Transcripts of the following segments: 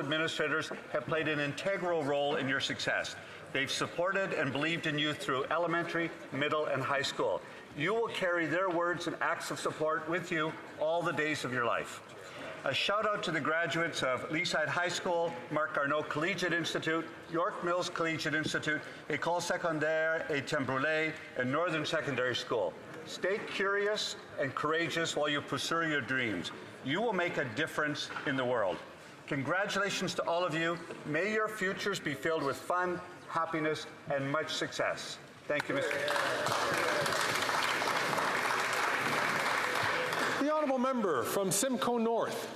administrators have played an integral role in your success. They've supported and believed in you through elementary, middle, and high school. You will carry their words and acts of support with you all the days of your life. A shout out to the graduates of Leaside High School, Marc Garneau Collegiate Institute, York Mills Collegiate Institute, École Secondaire Étienne Brûlé, and Northern Secondary School. Stay curious and courageous while you pursue your dreams. You will make a difference in the world. Congratulations to all of you. May your futures be filled with fun, happiness, and much success. Thank you, Mr. The honourable member from Simcoe North.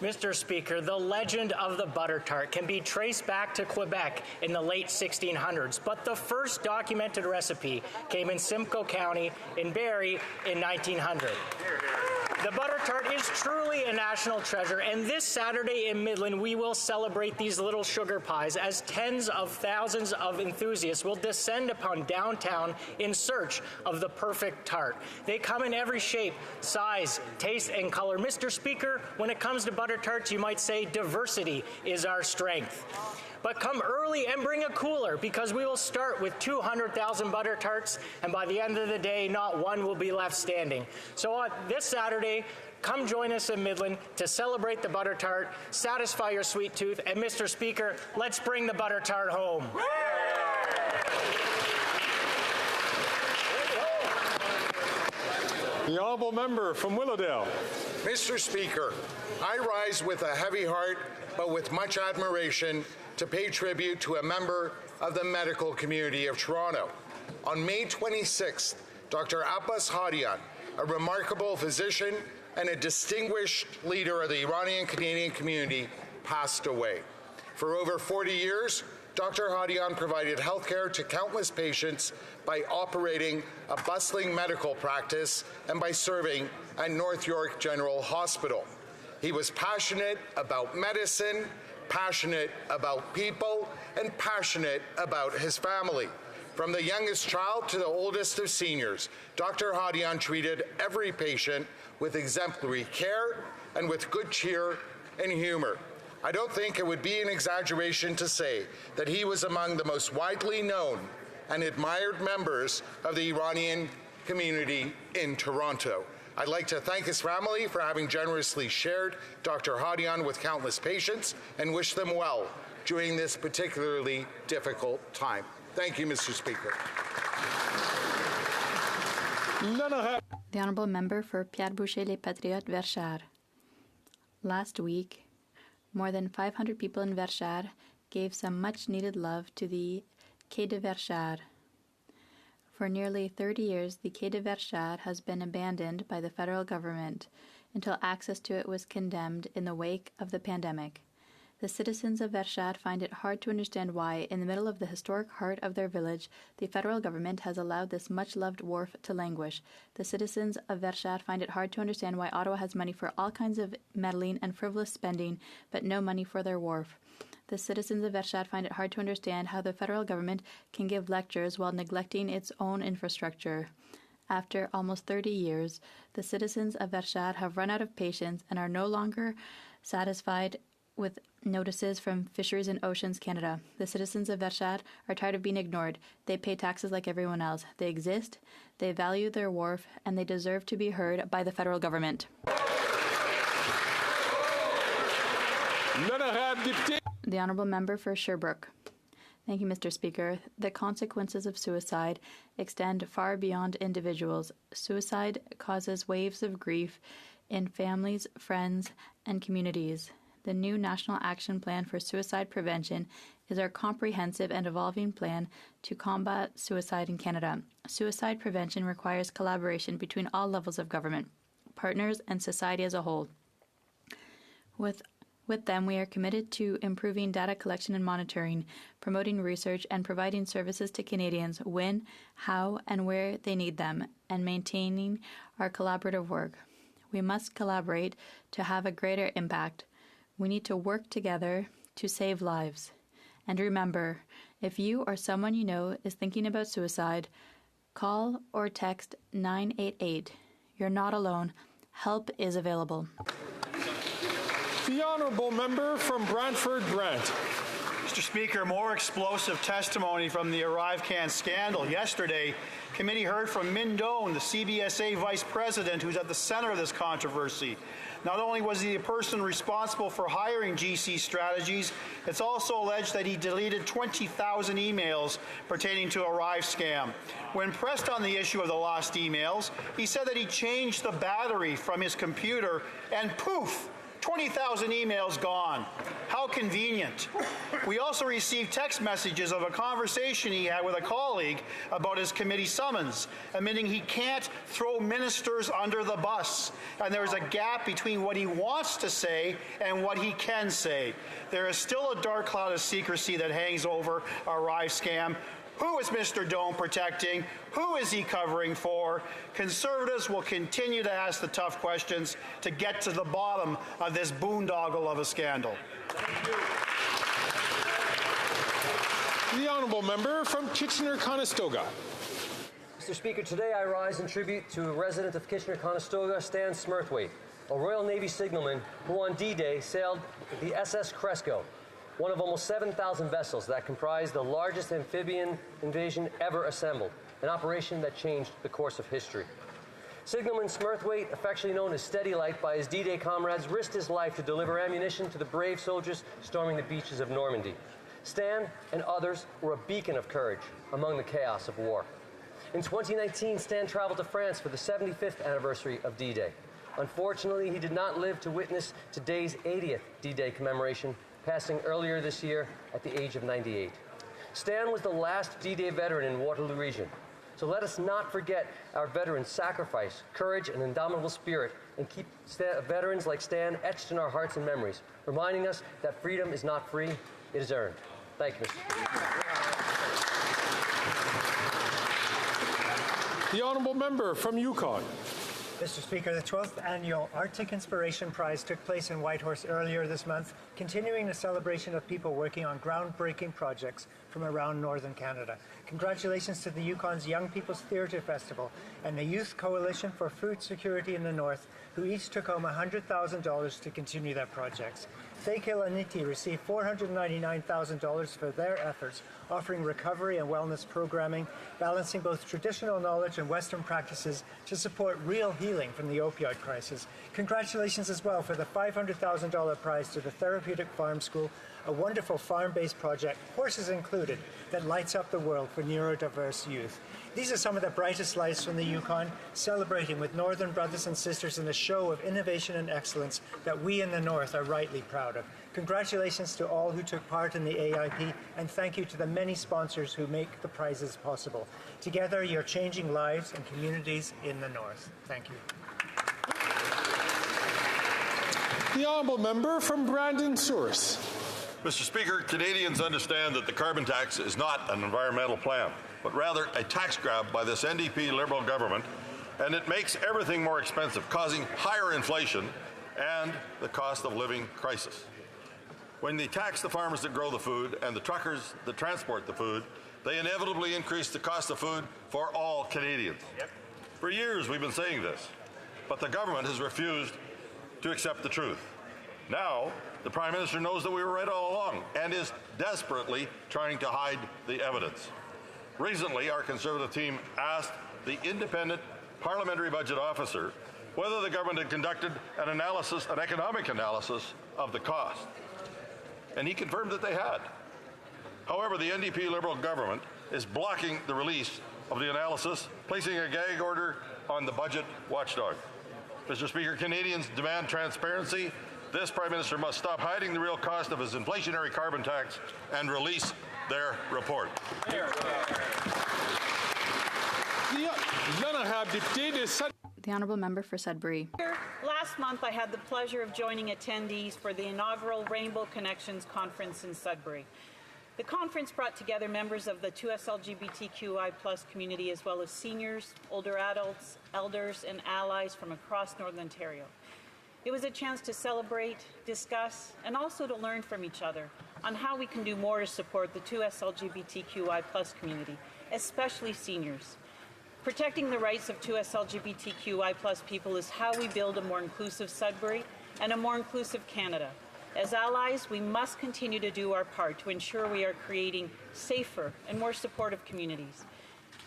Mr. Speaker, the legend of the butter tart can be traced back to Quebec in the late 1600s, but the first documented recipe came in Simcoe County in Barrie in 1900. The butter tart is truly a national treasure, and this Saturday in Midland, we will celebrate these little sugar pies as tens of thousands of enthusiasts will descend upon downtown in search of the perfect tart. They come in every shape, size, taste, and color. Mr. Speaker, when it comes to butter tarts, you might say diversity is our strength. But come early and bring a cooler, because we will start with 200,000 butter tarts, and by the end of the day, not one will be left standing. So this Saturday, come join us in Midland to celebrate the butter tart, satisfy your sweet tooth, and Mr. Speaker, let's bring the butter tart home. The honourable member from Willowdale. Mr. Speaker, I rise with a heavy heart, but with much admiration, to pay tribute to a member of the medical community of Toronto. On May 26th, Dr. Abbas Hadian, a remarkable physician and a distinguished leader of the Iranian Canadian community, passed away. For over 40 years, Dr. Hadian provided healthcare to countless patients by operating a bustling medical practice and by serving at North York General Hospital. He was passionate about medicine, passionate about people, and passionate about his family. From the youngest child to the oldest of seniors, Dr. Hadian treated every patient with exemplary care and with good cheer and humor. I don't think it would be an exaggeration to say that he was among the most widely known and admired members of the Iranian community in Toronto. I'd like to thank his family for having generously shared Dr. Hadian with countless patients and wish them well during this particularly difficult time. Thank you, Mr. Speaker. The Honourable Member for Pierre-Boucher-Les Patriotes, Verchères. Last week, more than 500 people in Verchères gave some much-needed love to the Quai de Verchères. For nearly 30 years, the Quai de Verchères has been abandoned by the federal government until access to it was condemned in the wake of the pandemic. The citizens of Verchères find it hard to understand why, in the middle of the historic heart of their village, the federal government has allowed this much-loved wharf to languish. The citizens of Verchères find it hard to understand why Ottawa has money for all kinds of meddling and frivolous spending, but no money for their wharf. The citizens of Verchères find it hard to understand how the federal government can give lectures while neglecting its own infrastructure. After almost 30 years, the citizens of Verchères have run out of patience and are no longer satisfied with notices from Fisheries and Oceans Canada. The citizens of Verchères are tired of being ignored. They pay taxes like everyone else. They exist, they value their wharf, and they deserve to be heard by the federal government. The Honourable Member for Sherbrooke. Thank you, Mr. Speaker. The consequences of suicide extend far beyond individuals. Suicide causes waves of grief in families, friends, and communities. The new National Action Plan for Suicide Prevention is our comprehensive and evolving plan to combat suicide in Canada. Suicide prevention requires collaboration between all levels of government, partners, and society as a whole. With them, we are committed to improving data collection and monitoring, promoting research, and providing services to Canadians when, how, and where they need them, and maintaining our collaborative work. We must collaborate to have a greater impact. We need to work together to save lives. And remember, if you or someone you know is thinking about suicide, call or text 988. You're not alone. Help is available. The honourable member from Brantford Brant. Mr. Speaker, more explosive testimony from the ArriveCan scandal. Yesterday, committee heard from Min Doan, the CBSA vice president, who's at the center of this controversy. Not only was he the person responsible for hiring GC Strategies, it's also alleged that he deleted 20,000 emails pertaining to Arrive scam. When pressed on the issue of the lost emails, he said that he changed the battery from his computer and poof, 20,000 emails gone. How convenient. We also received text messages of a conversation he had with a colleague about his committee summons, admitting he can't throw ministers under the bus, and there is a gap between what he wants to say and what he can say. There is still a dark cloud of secrecy that hangs over Arrive scam. Who is Mr. Doan protecting? Who is he covering for? Conservatives will continue to ask the tough questions to get to the bottom of this boondoggle of a scandal. The honourable member from Kitchener-Conestoga. Mr. Speaker, today I rise in tribute to a resident of Kitchener-Conestoga, Stan Smurthwaite, a Royal Navy signalman who on D-Day sailed the SS Cresco, one of almost 7,000 vessels that comprised the largest amphibian invasion ever assembled, an operation that changed the course of history. Signalman Smurthwaite, affectionately known as Steady Light by his D-Day comrades, risked his life to deliver ammunition to the brave soldiers storming the beaches of Normandy. Stan and others were a beacon of courage among the chaos of war. In 2019, Stan traveled to France for the 75th anniversary of D-Day. Unfortunately, he did not live to witness today's 80th D-Day commemoration, passing earlier this year at the age of 98. Stan was the last D-Day veteran in Waterloo region. So let us not forget our veterans' sacrifice, courage, and indomitable spirit, and keep veterans like Stan etched in our hearts and memories, reminding us that freedom is not free, it is earned. Thank you, Mr. Speaker. The honourable member from Yukon. Mr. Speaker, the 12th annual Arctic Inspiration Prize took place in Whitehorse earlier this month, continuing the celebration of people working on groundbreaking projects from around northern Canada. Congratulations to the Yukon's Young People's Theatre Festival and the Youth Coalition for Food Security in the North, who each took home $100,000 to continue their projects. Thekelaniti received $499,000 for their efforts, offering recovery and wellness programming, balancing both traditional knowledge and Western practices to support real healing from the opioid crisis. Congratulations as well for the $500,000 prize to the Therapeutic Farm School, a wonderful farm-based project, horses included, that lights up the world for neurodiverse youth. These are some of the brightest lights from the Yukon, celebrating with Northern brothers and sisters in a show of innovation and excellence that we in the North are rightly proud of. Congratulations to all who took part in the AIP, and thank you to the many sponsors who make the prizes possible. Together, you're changing lives and communities in the North. Thank you. The honourable member from Brandon-Souris. Mr. Speaker, Canadians understand that the carbon tax is not an environmental plan, but rather a tax grab by this NDP Liberal government, and it makes everything more expensive, causing higher inflation and the cost of living crisis. When they tax the farmers that grow the food and the truckers that transport the food, they inevitably increase the cost of food for all Canadians. Yep. For years we've been saying this, but the government has refused to accept the truth. Now, the Prime Minister knows that we were right all along and is desperately trying to hide the evidence. Recently, our Conservative team asked the independent parliamentary budget officer whether the government had conducted an analysis, an economic analysis of the cost. And he confirmed that they had. However, the NDP Liberal government is blocking the release of the analysis, placing a gag order on the budget watchdog. Mr. Speaker, Canadians demand transparency. This Prime Minister must stop hiding the real cost of his inflationary carbon tax and release their report. The honourable member for Sudbury. Last month, I had the pleasure of joining attendees for the inaugural Rainbow Connections Conference in Sudbury. The conference brought together members of the 2SLGBTQI+ community, as well as seniors, older adults, elders, and allies from across Northern Ontario. It was a chance to celebrate, discuss, and also to learn from each other on how we can do more to support the 2SLGBTQI+ community, especially seniors. Protecting the rights of 2SLGBTQI+ people is how we build a more inclusive Sudbury and a more inclusive Canada. As allies, we must continue to do our part to ensure we are creating safer and more supportive communities.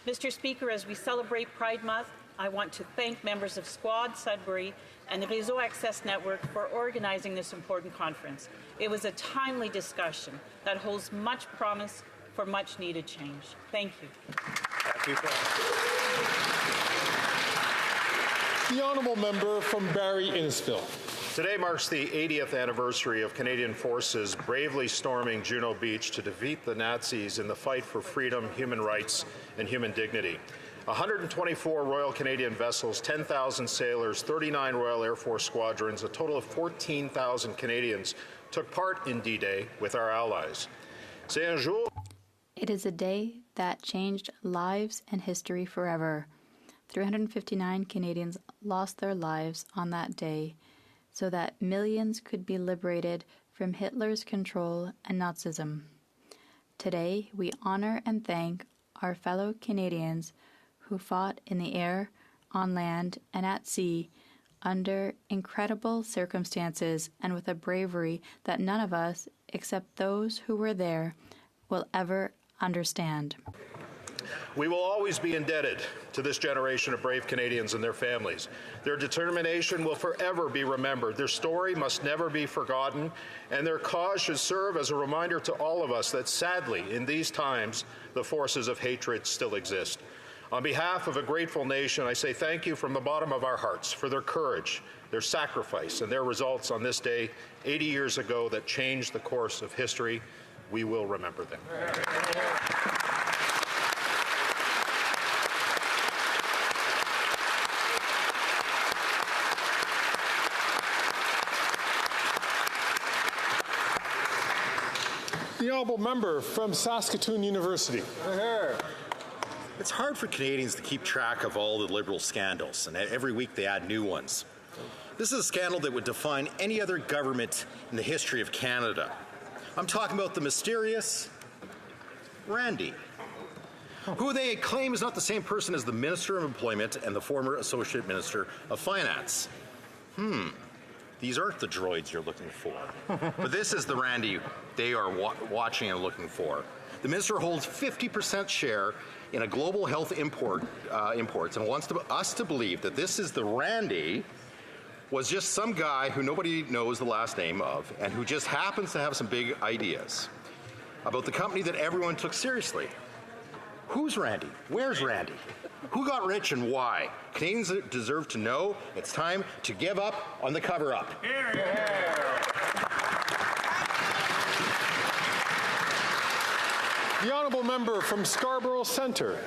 Mr. Speaker, as we celebrate Pride Month, I want to thank members of Squad Sudbury and the Réseau Access Network for organizing this important conference. It was a timely discussion that holds much promise for much needed change. Thank you. The honourable member from Barrie Innisfil. Today marks the 80th anniversary of Canadian forces bravely storming Juno Beach to defeat the Nazis in the fight for freedom, human rights, and human dignity. 124 Royal Canadian vessels, 10,000 sailors, 39 Royal Air Force squadrons, a total of 14,000 Canadians took part in D-Day with our allies. C'est un jour. It is a day that changed lives and history forever. 359 Canadians lost their lives on that day so that millions could be liberated from Hitler's control and Nazism. Today, we honor and thank our fellow Canadians who fought in the air, on land, and at sea under incredible circumstances and with a bravery that none of us, except those who were there, will ever understand. We will always be indebted to this generation of brave Canadians and their families. Their determination will forever be remembered. Their story must never be forgotten, and their cause should serve as a reminder to all of us that sadly, in these times, the forces of hatred still exist. On behalf of a grateful nation, I say thank you from the bottom of our hearts for their courage, their sacrifice, and their results on this day 80 years ago that changed the course of history. We will remember them. The honourable member from Saskatoon University. It's hard for Canadians to keep track of all the Liberal scandals, and every week they add new ones. This is a scandal that would define any other government in the history of Canada. I'm talking about the mysterious Randy, who they claim is not the same person as the Minister of Employment and the former Associate Minister of Finance. These aren't the droids you're looking for. But this is the Randy they are watching and looking for. The minister holds 50% share in a global health imports and wants us to believe that this is the Randy was just some guy who nobody knows the last name of and who just happens to have some big ideas about the company that everyone took seriously. Who's Randy? Where's Randy? Who got rich and why? Canadians deserve to know. It's time to give up on the cover-up. The honourable member from Scarborough Centre.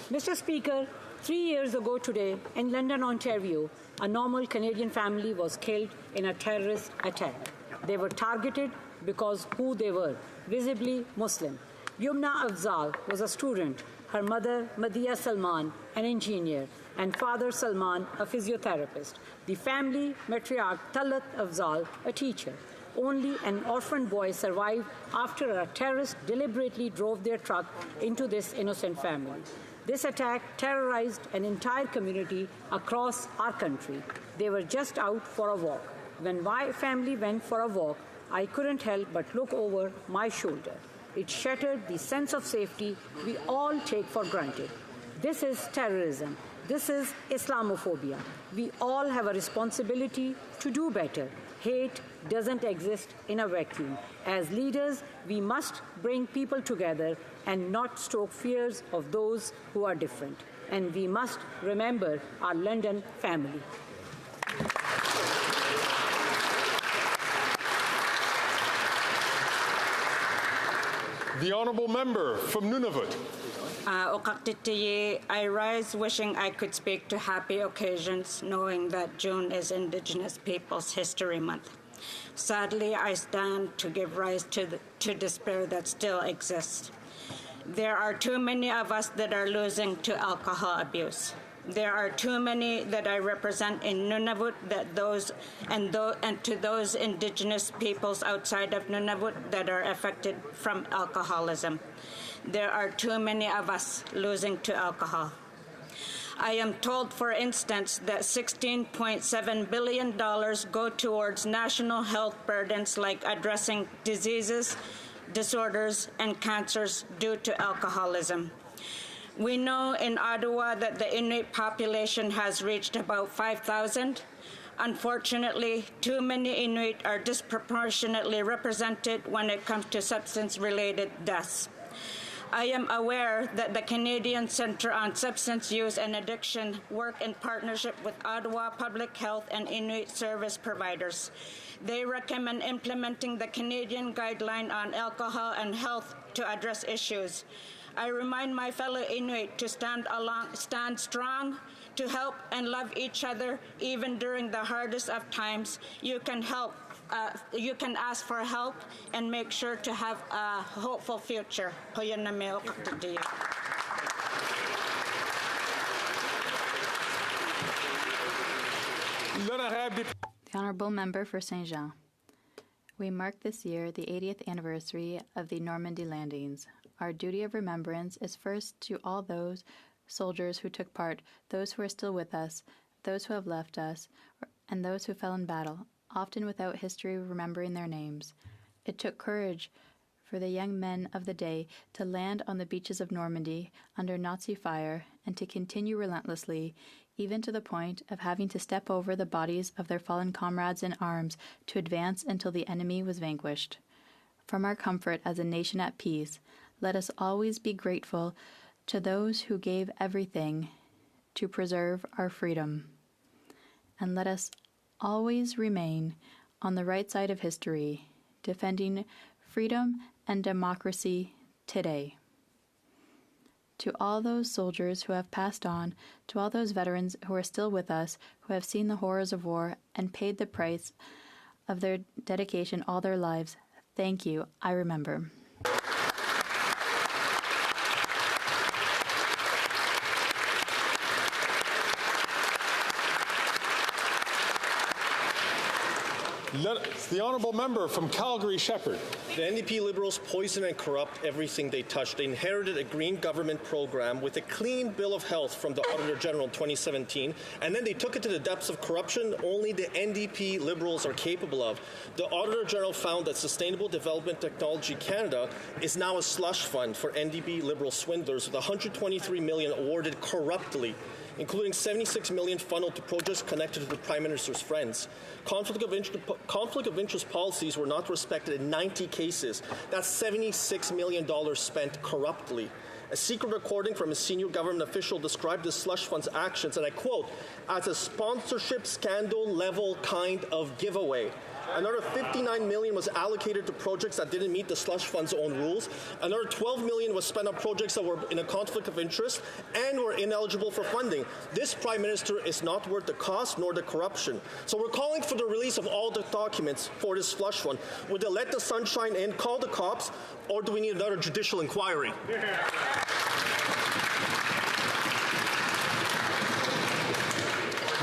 Mr. Speaker, 3 years ago today in London, Ontario, a normal Canadian family was killed in a terrorist attack. They were targeted because who they were, visibly Muslim. Yumna Afzal was a student, her mother Madiya Salman, an engineer, and father Salman, a physiotherapist. The family matriarch Talat Afzal, a teacher. Only an orphan boy survived after a terrorist deliberately drove their truck into this innocent family. This attack terrorized an entire community across our country. They were just out for a walk. When my family went for a walk, I couldn't help but look over my shoulder. It shattered the sense of safety we all take for granted. This is terrorism. This is Islamophobia. We all have a responsibility to do better. Hate doesn't exist in a vacuum. As leaders, we must bring people together and not stoke fears of those who are different. And we must remember our London family. The honourable member from Nunavut. I rise wishing I could speak to happy occasions, knowing that June is Indigenous Peoples History Month. Sadly, I stand to give rise to despair that still exists. There are too many of us that are losing to alcohol abuse. There are too many that I represent in Nunavut and to those Indigenous peoples outside of Nunavut that are affected from alcoholism. There are too many of us losing to alcohol. I am told, for instance, that $16.7 billion go towards national health burdens like addressing diseases, disorders, and cancers due to alcoholism. We know in Ottawa that the Inuit population has reached about 5,000. Unfortunately, too many Inuit are disproportionately represented when it comes to substance-related deaths. I am aware that the Canadian Centre on Substance Use and Addiction work in partnership with Ottawa Public Health and Inuit service providers. They recommend implementing the Canadian Guideline on Alcohol and Health to address issues. I remind my fellow Inuit to stand strong, to help and love each other even during the hardest of times. You can ask for help and make sure to have a hopeful future. The Honourable Member for Saint Jean. We mark this year the 80th anniversary of the Normandy landings. Our duty of remembrance is first to all those soldiers who took part, those who are still with us, those who have left us, and those who fell in battle, often without history remembering their names. It took courage for the young men of the day to land on the beaches of Normandy under Nazi fire and to continue relentlessly, even to the point of having to step over the bodies of their fallen comrades in arms to advance until the enemy was vanquished. From our comfort as a nation at peace, let us always be grateful to those who gave everything to preserve our freedom. And let us always remain on the right side of history, defending freedom and democracy today. To all those soldiers who have passed on, to all those veterans who are still with us, who have seen the horrors of war and paid the price of their dedication all their lives, thank you. I remember. The Honourable Member from Calgary Shepherd. The NDP Liberals poison and corrupt everything they touch. They inherited a Green government program with a clean bill of health from the Auditor General in 2017, and then they took it to the depths of corruption only the NDP Liberals are capable of. The Auditor General found that Sustainable Development Technology Canada is now a slush fund for NDP Liberal swindlers with $123 million awarded corruptly, including $76 million funneled to projects connected to the Prime Minister's friends. Conflict of interest policies were not respected in 90 cases. That's $76 million spent corruptly. A secret recording from a senior government official described the slush fund's actions, and I quote, as a sponsorship scandal level kind of giveaway. Another $59 million was allocated to projects that didn't meet the slush fund's own rules. Another $12 million was spent on projects that were in a conflict of interest and were ineligible for funding. This Prime Minister is not worth the cost nor the corruption. So we're calling for the release of all the documents for this slush fund. Would they let the sunshine in, call the cops, or do we need another judicial inquiry?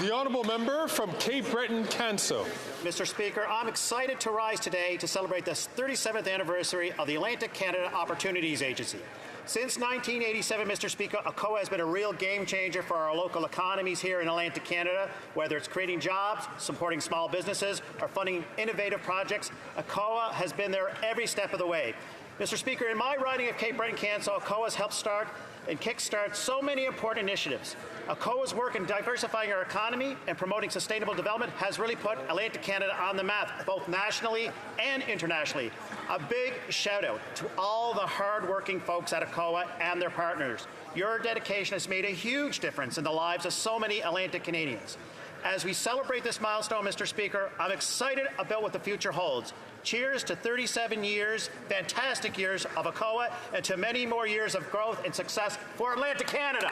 The Honourable Member from Cape Breton-Canso. Mr. Speaker, I'm excited to rise today to celebrate the 37th anniversary of the Atlantic Canada Opportunities Agency. Since 1987, Mr. Speaker, ACOA has been a real game changer for our local economies here in Atlantic Canada, whether it's creating jobs, supporting small businesses, or funding innovative projects. ACOA has been there every step of the way. Mr. Speaker, in my riding of Cape Breton-Canso, ACOA has helped start and kickstart so many important initiatives. ACOA's work in diversifying our economy and promoting sustainable development has really put Atlantic Canada on the map, both nationally and internationally. A big shout out to all the hard-working folks at ACOA and their partners. Your dedication has made a huge difference in the lives of so many Atlantic Canadians. As we celebrate this milestone, Mr. Speaker, I'm excited about what the future holds. Cheers to 37 years, fantastic years of ACOA, and to many more years of growth and success for Atlantic Canada.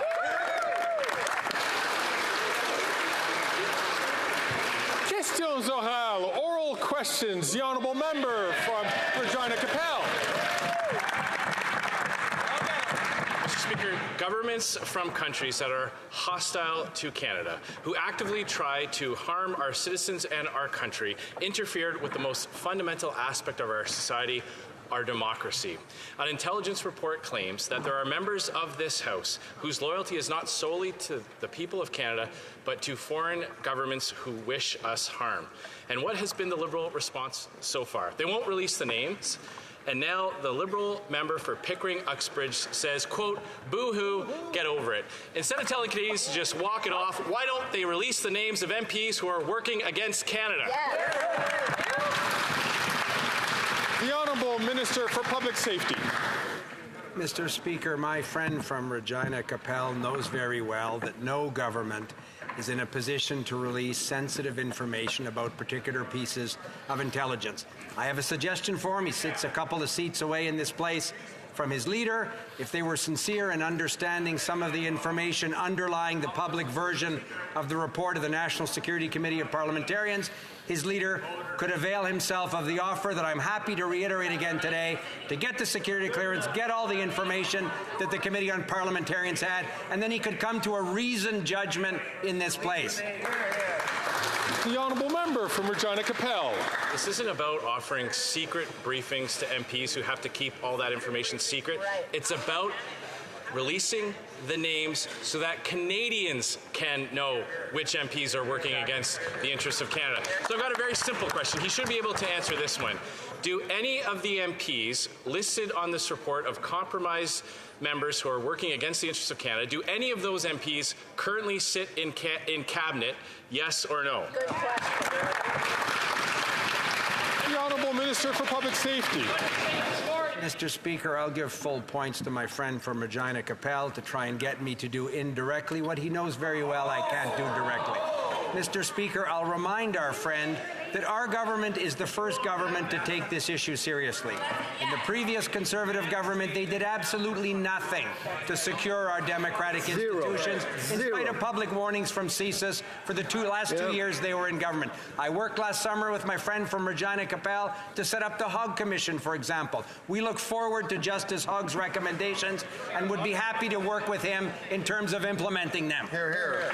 Questions orales, oral questions. The Honourable Member from Regina Capel. Mr. Speaker, governments from countries that are hostile to Canada, who actively try to harm our citizens and our country, interfered with the most fundamental aspect of our society, our democracy. An intelligence report claims that there are members of this House whose loyalty is not solely to the people of Canada, but to foreign governments who wish us harm. And what has been the Liberal response so far? They won't release the names. And now the Liberal member for Pickering-Uxbridge says, quote, boo-hoo, get over it. Instead of telling Canadians to just walk it off, why don't they release the names of MPs who are working against Canada? The Honourable Minister for Public Safety. Mr. Speaker, my friend from Regina Capel knows very well that no government is in a position to release sensitive information about particular pieces of intelligence. I have a suggestion for him. He sits a couple of seats away in this place from his leader. If they were sincere in understanding some of the information underlying the public version of the report of the National Security Committee of Parliamentarians, his leader could avail himself of the offer that I'm happy to reiterate again today to get the security clearance, get all the information that the Committee on Parliamentarians had, and then he could come to a reasoned judgment in this place. The Honourable Member from Regina Capel. This isn't about offering secret briefings to MPs who have to keep all that information secret. It's about releasing the names so that Canadians can know which MPs are working against the interests of Canada. So I've got a very simple question. He should be able to answer this one. Do any of the MPs listed on this report of compromised members who are working against the interests of Canada, do any of those MPs currently sit in cabinet, yes or no? Good question. The Honourable Minister for Public Safety. Mr. Speaker, I'll give full points to my friend from Regina Capel to try and get me to do indirectly what he knows very well I can't do directly. Mr. Speaker, I'll remind our friend that our government is the first government to take this issue seriously. In the previous Conservative government, they did absolutely nothing to secure our democratic institutions, in spite of public warnings from CSIS for the last 2 years they were in government. I worked last summer with my friend from Regina Capel to set up the HoC Commission, for example. We look forward to Justice Hogg's recommendations and would be happy to work with him in terms of implementing them. Hear, hear.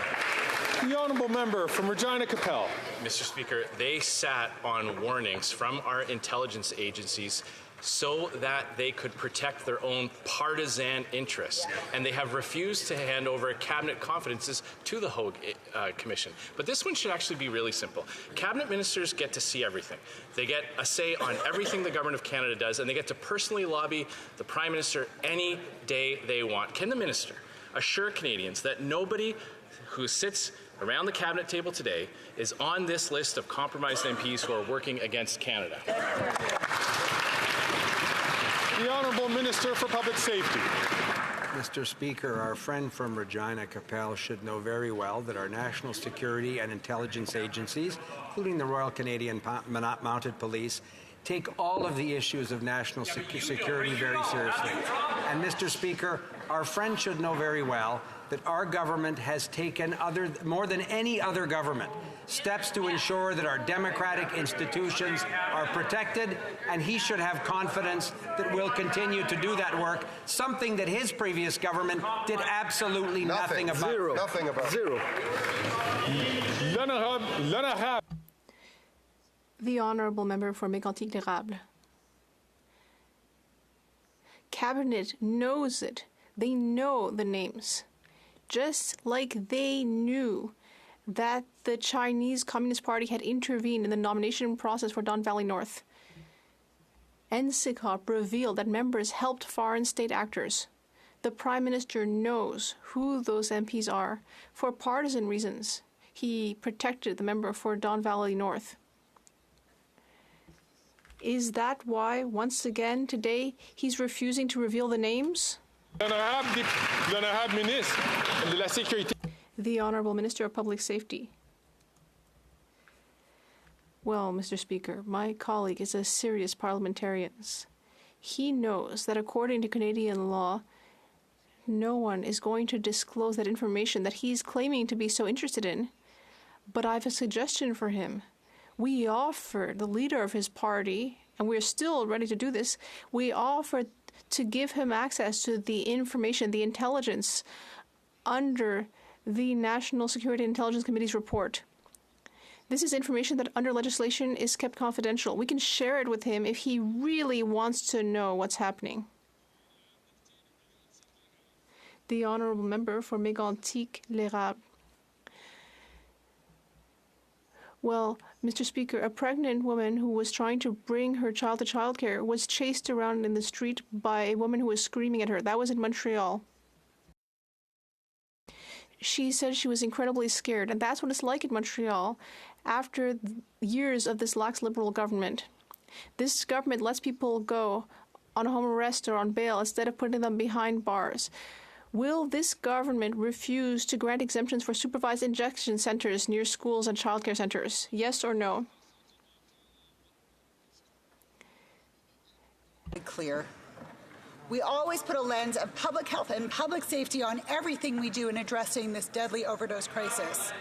The Honourable Member from Regina Capel. Mr. Speaker, they sat on warnings from our intelligence agencies so that they could protect their own partisan interests. And they have refused to hand over cabinet confidences to the HoC Commission. But this one should actually be really simple. Cabinet ministers get to see everything. They get a say on everything the Government of Canada does, and they get to personally lobby the Prime Minister any day they want. Can the Minister assure Canadians that nobody who sits around the cabinet table today is on this list of compromised MPs who are working against Canada? The Honourable Minister for Public Safety. Mr. Speaker, our friend from Regina Capel should know very well that our national security and intelligence agencies, including the Royal Canadian Mounted Police, take all of the issues of national security very seriously. And Mr. Speaker, our friend should know very well that our government has taken, more than any other government, steps to ensure that our democratic institutions are protected, and he should have confidence that we'll continue to do that work, something that his previous government did absolutely nothing about. Zero. Nothing about. Zero. The Honourable Member for Mégantic-L'Érable. Cabinet knows it. They know the names. Just like they knew that the Chinese Communist Party had intervened in the nomination process for Don Valley North. NSICOP revealed that members helped foreign state actors. The Prime Minister knows who those MPs are. For partisan reasons, he protected the member for Don Valley North. Is that why, once again, today, he's refusing to reveal the names? The Honourable Minister of Public Safety. Well, Mr. Speaker, my colleague is a serious parliamentarian. He knows that according to Canadian law, no one is going to disclose that information that he's claiming to be so interested in. But I have a suggestion for him. We offered the leader of his party, and we're still ready to do this, we offered to give him access to the information, the intelligence, under the National Security and Intelligence Committee's report. This is information that under legislation is kept confidential. We can share it with him if he really wants to know what's happening. The honourable member for Mégantic-l'Érable. Well, Mr. Speaker, a pregnant woman who was trying to bring her child to childcare was chased around in the street by a woman who was screaming at her. That was in Montreal. She said she was incredibly scared, and that's what it's like in Montreal after years of this lax Liberal government. This government lets people go on home arrest or on bail instead of putting them behind bars. Will this government refuse to grant exemptions for supervised injection centers near schools and childcare centers? Yes or no? Clear. We always put a lens of public health and public safety on everything we do in addressing this deadly overdose crisis.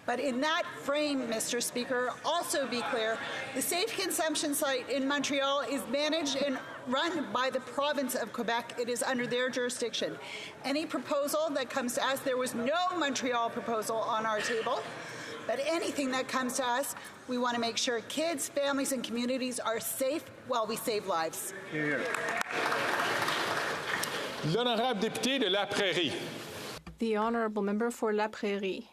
But in that frame, Mr. Speaker, also be clear, the safe consumption site in Montreal is managed and run by the province of Quebec. It is under their jurisdiction. Any proposal that comes to us, there was no Montreal proposal on our table, but anything that comes to us, we want to make sure kids, families, and communities are safe while we save lives. L'honorable député de La Prairie. The honourable member for La Prairie.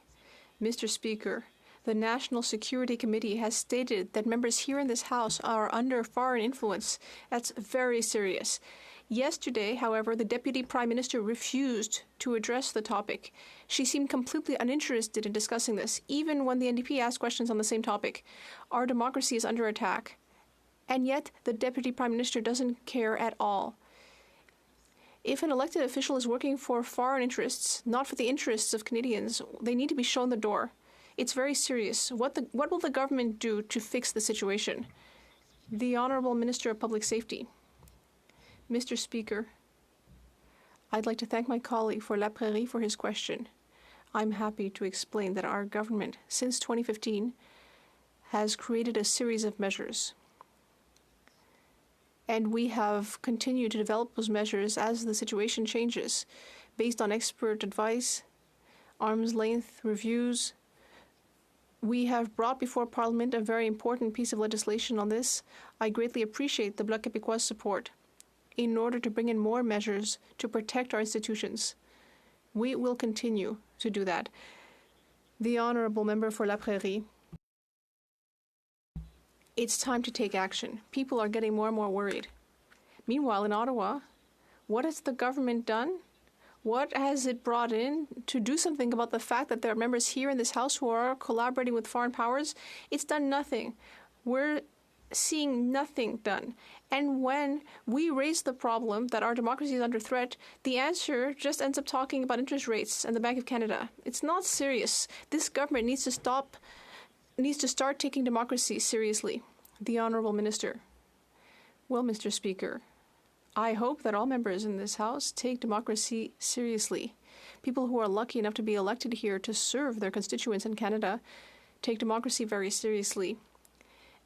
Mr. Speaker, the National Security Committee has stated that members here in this House are under foreign influence. That's very serious. Yesterday, however, the Deputy Prime Minister refused to address the topic. She seemed completely uninterested in discussing this, even when the NDP asked questions on the same topic. Our democracy is under attack. And yet, the Deputy Prime Minister doesn't care at all. If an elected official is working for foreign interests, not for the interests of Canadians, they need to be shown the door. It's very serious. What will the government do to fix the situation? The Honourable Minister of Public Safety. Mr. Speaker, I'd like to thank my colleague for La Prairie for his question. I'm happy to explain that our government, since 2015, has created a series of measures. And we have continued to develop those measures as the situation changes, based on expert advice, arm's length reviews. We have brought before Parliament a very important piece of legislation on this. I greatly appreciate the Bloc Québécois support in order to bring in more measures to protect our institutions. We will continue to do that. The honourable member for La Prairie. It's time to take action. People are getting more and more worried. Meanwhile, in Ottawa, what has the government done? What has it brought in to do something about the fact that there are members here in this House who are collaborating with foreign powers? It's done nothing. We're seeing nothing done. And when we raise the problem that our democracy is under threat, the answer just ends up talking about interest rates and the Bank of Canada. It's not serious. This government needs to start taking democracy seriously. The Honourable Minister. Well, Mr. Speaker, I hope that all members in this House take democracy seriously. People who are lucky enough to be elected here to serve their constituents in Canada take democracy very seriously.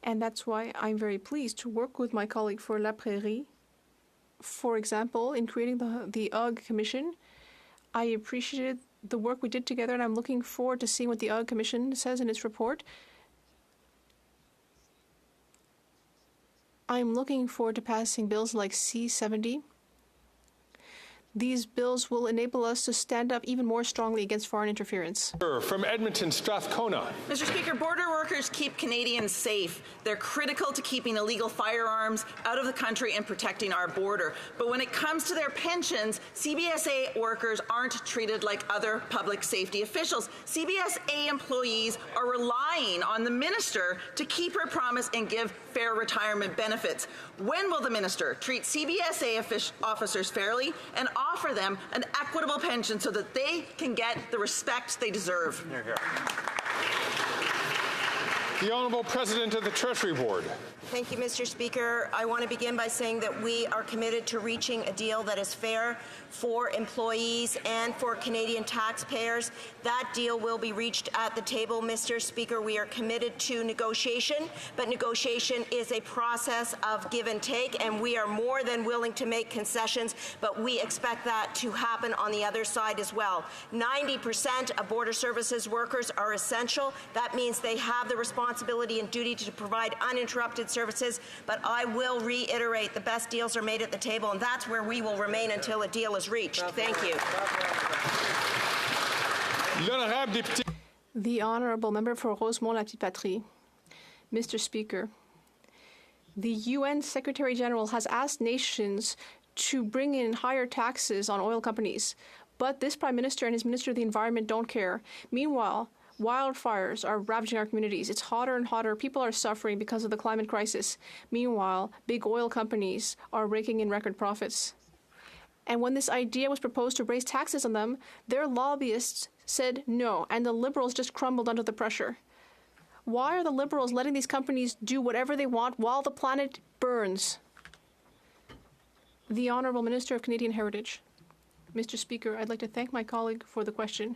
And that's why I'm very pleased to work with my colleague for La Prairie. For example, in creating the HoC Commission, I appreciated the work we did together, and I'm looking forward to seeing what the HoC Commission says in its report. I'm looking forward to passing bills like C-70. These bills will enable us to stand up even more strongly against foreign interference. From Edmonton, Strathcona. Mr. Speaker, border workers keep Canadians safe. They're critical to keeping illegal firearms out of the country and protecting our border. But when it comes to their pensions, CBSA workers aren't treated like other public safety officials. CBSA employees are relying on the minister to keep her promise and give fair retirement benefits. When will the minister treat CBSA officers fairly and offer them an equitable pension so that they can get the respect they deserve? The Honourable President of the Treasury Board. Thank you, Mr. Speaker. I want to begin by saying that we are committed to reaching a deal that is fair for employees and for Canadian taxpayers. That deal will be reached at the table, Mr. Speaker. We are committed to negotiation, but negotiation is a process of give and take, and we are more than willing to make concessions, but we expect that to happen on the other side as well. 90% of Border Services workers are essential. That means they have the responsibility and duty to provide uninterrupted services, but I will reiterate the best deals are made at the table, and that's where we will remain until a deal is reached. Thank you. The Honourable Member for Rosemont-la-Petite-Patrie. Mr. Speaker, the UN Secretary General has asked nations to bring in higher taxes on oil companies, but this Prime Minister and his Minister of the Environment don't care. Meanwhile, wildfires are ravaging our communities. It's hotter and hotter. People are suffering because of the climate crisis. Meanwhile, big oil companies are raking in record profits. And when this idea was proposed to raise taxes on them, their lobbyists said no, and the Liberals just crumbled under the pressure. Why are the Liberals letting these companies do whatever they want while the planet burns? The Honourable Minister of Canadian Heritage. Mr. Speaker, I'd like to thank my colleague for the question.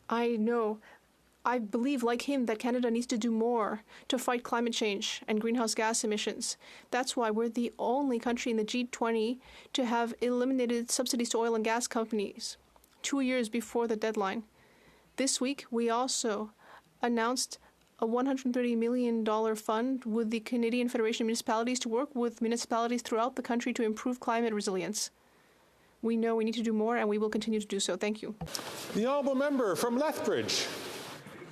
I believe, like him, that Canada needs to do more to fight climate change and greenhouse gas emissions. That's why we're the only country in the G20 to have eliminated subsidies to oil and gas companies 2 years before the deadline. This week, we also announced a $130 million fund with the Canadian Federation of Municipalities to work with municipalities throughout the country to improve climate resilience. We know we need to do more, and we will continue to do so. Thank you. The Honourable Member from Lethbridge.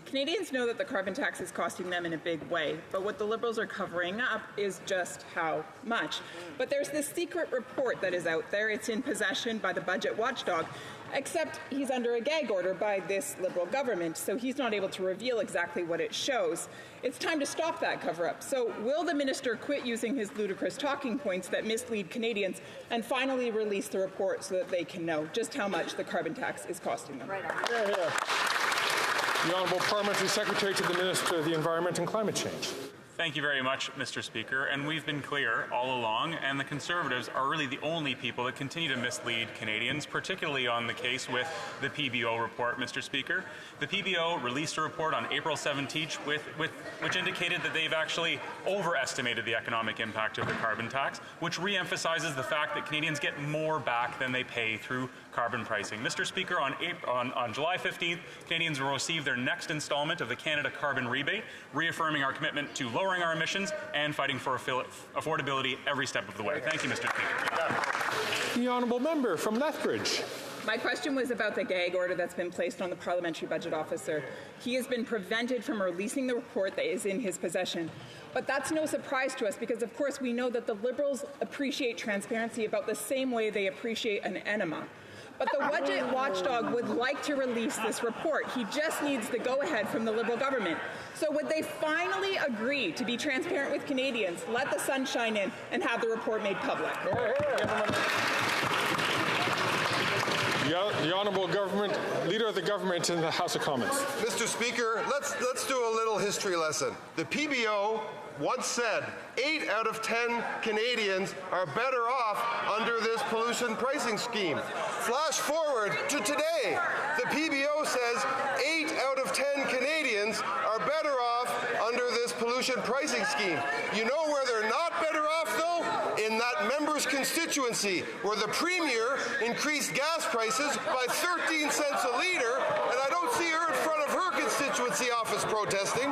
Canadians know that the carbon tax is costing them in a big way, but what the Liberals are covering up is just how much. But there's this secret report that is out there. It's in possession by the budget watchdog, except he's under a gag order by this Liberal government, so he's not able to reveal exactly what it shows. It's time to stop that cover-up. So will the minister quit using his ludicrous talking points that mislead Canadians and finally release the report so that they can know just how much the carbon tax is costing them? Right on. Here, here. The Honourable Parliamentary Secretary to the Minister of the Environment and Climate Change. Thank you very much, Mr. Speaker. And we've been clear all along, and the Conservatives are really the only people that continue to mislead Canadians, particularly on the case with the PBO report, Mr. Speaker. The PBO released a report on April 17th which indicated that they've actually overestimated the economic impact of the carbon tax, which re-emphasizes the fact that Canadians get more back than they pay through carbon pricing. Mr. Speaker, on July 15th, Canadians will receive their next installment of the Canada Carbon Rebate, reaffirming our commitment to lowering our emissions and fighting for affordability every step of the way. Thank you, Mr. Speaker. The Honourable Member from Lethbridge. My question was about the gag order that's been placed on the Parliamentary Budget Officer. He has been prevented from releasing the report that is in his possession. But that's no surprise to us because, of course, we know that the Liberals appreciate transparency about the same way they appreciate an enema. But the budget watchdog would like to release this report. He just needs the go-ahead from the Liberal government. So would they finally agree to be transparent with Canadians, let the sun shine in, and have the report made public? The Honourable Leader of the Government in the House of Commons. Mr. Speaker, let's do a little history lesson. The PBO once said 8 out of 10 Canadians are better off under this pollution pricing scheme. Flash forward to today. The PBO says 8 out of 10 Canadians are better off under this pollution pricing scheme. You know where they're not better off, though? In that member's constituency, where the Premier increased gas prices by 13 cents a litre, and I don't see her in front of her constituency office protesting.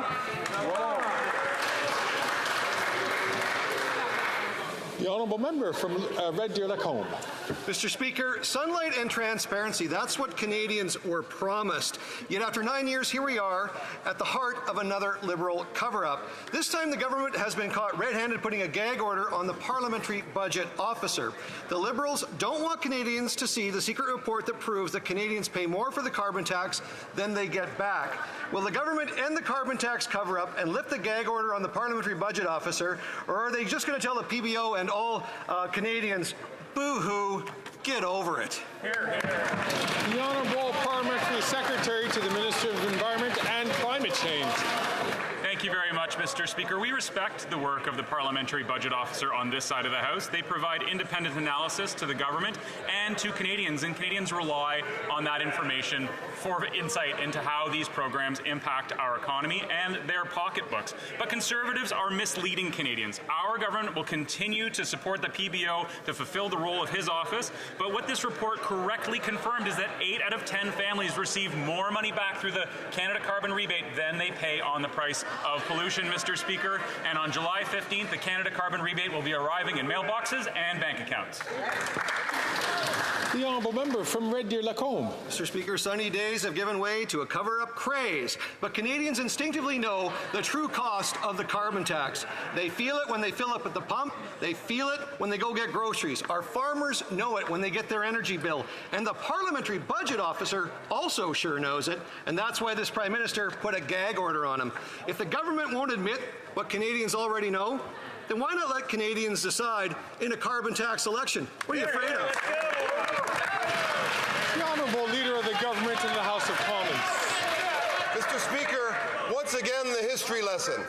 Wow. The Honourable Member from Red Deer Lacombe. Mr. Speaker, sunlight and transparency, that's what Canadians were promised. Yet after 9 years, here we are at the heart of another Liberal cover-up. This time the government has been caught red-handed putting a gag order on the Parliamentary Budget Officer. The Liberals don't want Canadians to see the secret report that proves that Canadians pay more for the carbon tax than they get back. Will the government end the carbon tax cover-up and lift the gag order on the Parliamentary Budget Officer, or are they just going to tell the PBO and all Canadians, boo-hoo, get over it? The Honourable Parliamentary Secretary to the Minister of Environment and Climate Change. Thank you very much, Mr. Speaker. We respect the work of the Parliamentary Budget Officer on this side of the House. They provide independent analysis to the government and to Canadians, and Canadians rely on that information for insight into how these programs impact our economy and their pocketbooks. But Conservatives are misleading Canadians. Our government will continue to support the PBO to fulfill the role of his office, but what this report correctly confirmed is that 8 out of 10 families receive more money back through the Canada Carbon Rebate than they pay on the price of pollution, Mr. Speaker. And on July 15th, the Canada Carbon Rebate will be arriving in mailboxes and bank accounts. The honourable member from Red Deer Lacombe. Mr. Speaker, sunny days have given way to a cover-up craze, but Canadians instinctively know the true cost of the carbon tax. They feel it when they fill up at the pump. They feel it when they go get groceries. Our farmers know it when they get their energy bill. And the Parliamentary Budget Officer also sure knows it, and that's why this Prime Minister put a gag order on him. If the government won't admit what Canadians already know, then why not let Canadians decide in a carbon tax election? What are you afraid of? The Honourable Leader of the Government in the House of Commons. Mr. Speaker, once again the history lesson.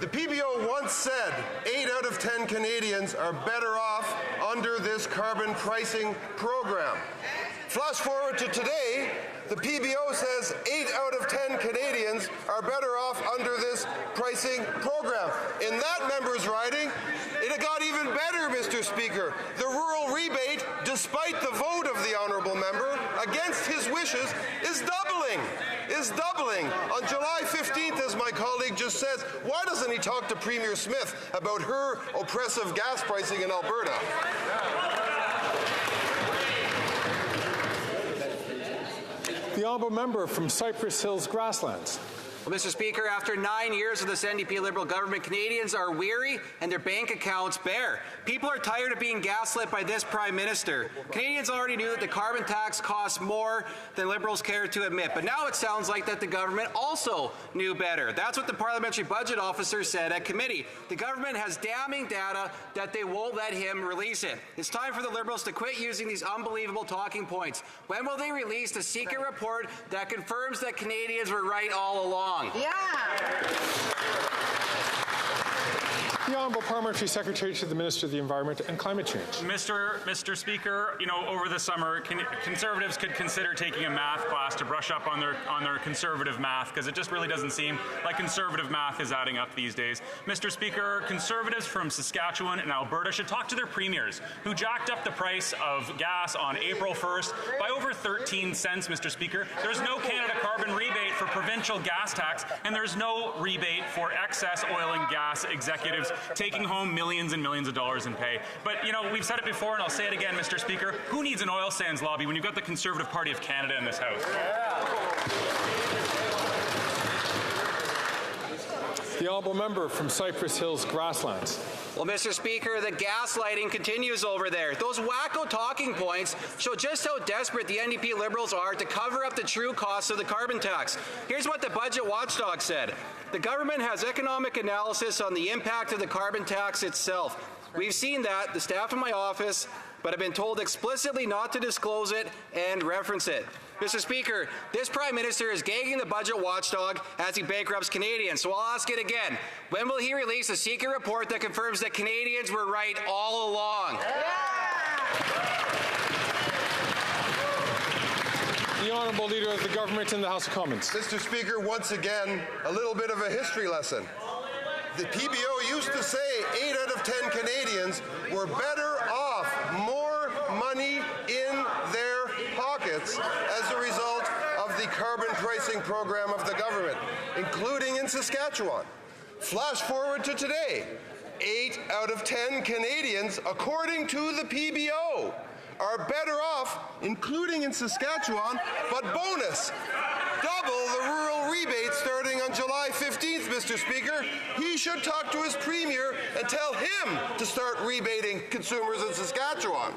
The PBO once said 8 out of 10 Canadians are better off under this carbon pricing program. Flash forward to today, the PBO says 8 out of 10 Canadians are better off under this pricing program. In that member's riding, it got even better, Mr. Speaker. The rural rebate, despite the vote of the honourable member, against his wishes, is doubling. On July 15th, as my colleague just said, why doesn't he talk to Premier Smith about her oppressive gas pricing in Alberta? The honourable member from Cypress Hills Grasslands. Well, Mr. Speaker, after 9 years of this NDP Liberal government, Canadians are weary and their bank accounts bare. People are tired of being gaslit by this Prime Minister. Canadians already knew that the carbon tax costs more than Liberals care to admit, but now it sounds like that the government also knew better. That's what the Parliamentary Budget Officer said at committee. The government has damning data that they won't let him release it. It's time for the Liberals to quit using these unbelievable talking points. When will they release the secret report that confirms that Canadians were right all along? Yeah. The Honourable Parliamentary Secretary to the Minister of the Environment and Climate Change. Mr. Speaker, over the summer, Conservatives could consider taking a math class to brush up on their Conservative math, because it just really doesn't seem like Conservative math is adding up these days. Mr. Speaker, Conservatives from Saskatchewan and Alberta should talk to their premiers, who jacked up the price of gas on April 1st by over 13 cents, Mr. Speaker. There's no Canada Carbon Rebate for provincial gas tax, and there's no rebate for excess oil and gas executives taking home millions and millions of dollars in pay. But, we've said it before, and I'll say it again, Mr. Speaker, who needs an oil sands lobby when you've got the Conservative Party of Canada in this House? The honourable member from Cypress Hills Grasslands. Well, Mr. Speaker, the gaslighting continues over there. Those wacko talking points show just how desperate the NDP Liberals are to cover up the true costs of the carbon tax. Here's what the budget watchdog said. The government has economic analysis on the impact of the carbon tax itself. We've seen that, the staff in my office, but have been told explicitly not to disclose it and reference it. Mr. Speaker, this Prime Minister is gagging the budget watchdog as he bankrupts Canadians. So I'll ask it again. When will he release a secret report that confirms that Canadians were right all along? The Honourable Leader of the Government in the House of Commons. Mr. Speaker, once again, a little bit of a history lesson. The PBO used to say 8 out of 10 Canadians were better off, more money in their pockets as a result of the carbon pricing program of the government, including in Saskatchewan. Flash forward to today. 8 out of 10 Canadians, according to the PBO, are better off, including in Saskatchewan, but bonus, double the rural rebate starting on July 15th, Mr. Speaker. He should talk to his premier and tell him to start rebating consumers in Saskatchewan.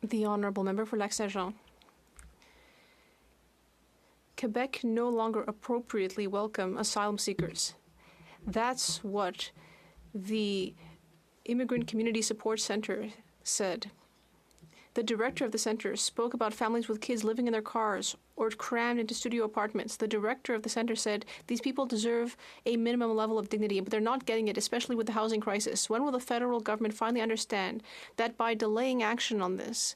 The Honourable Member for Lac-Saint-Jean. Quebec no longer appropriately welcome asylum seekers. That's what the Immigrant Community Support Center said. The director of the center spoke about families with kids living in their cars or crammed into studio apartments. The director of the center said these people deserve a minimum level of dignity, but they're not getting it, especially with the housing crisis. When will the federal government finally understand that by delaying action on this,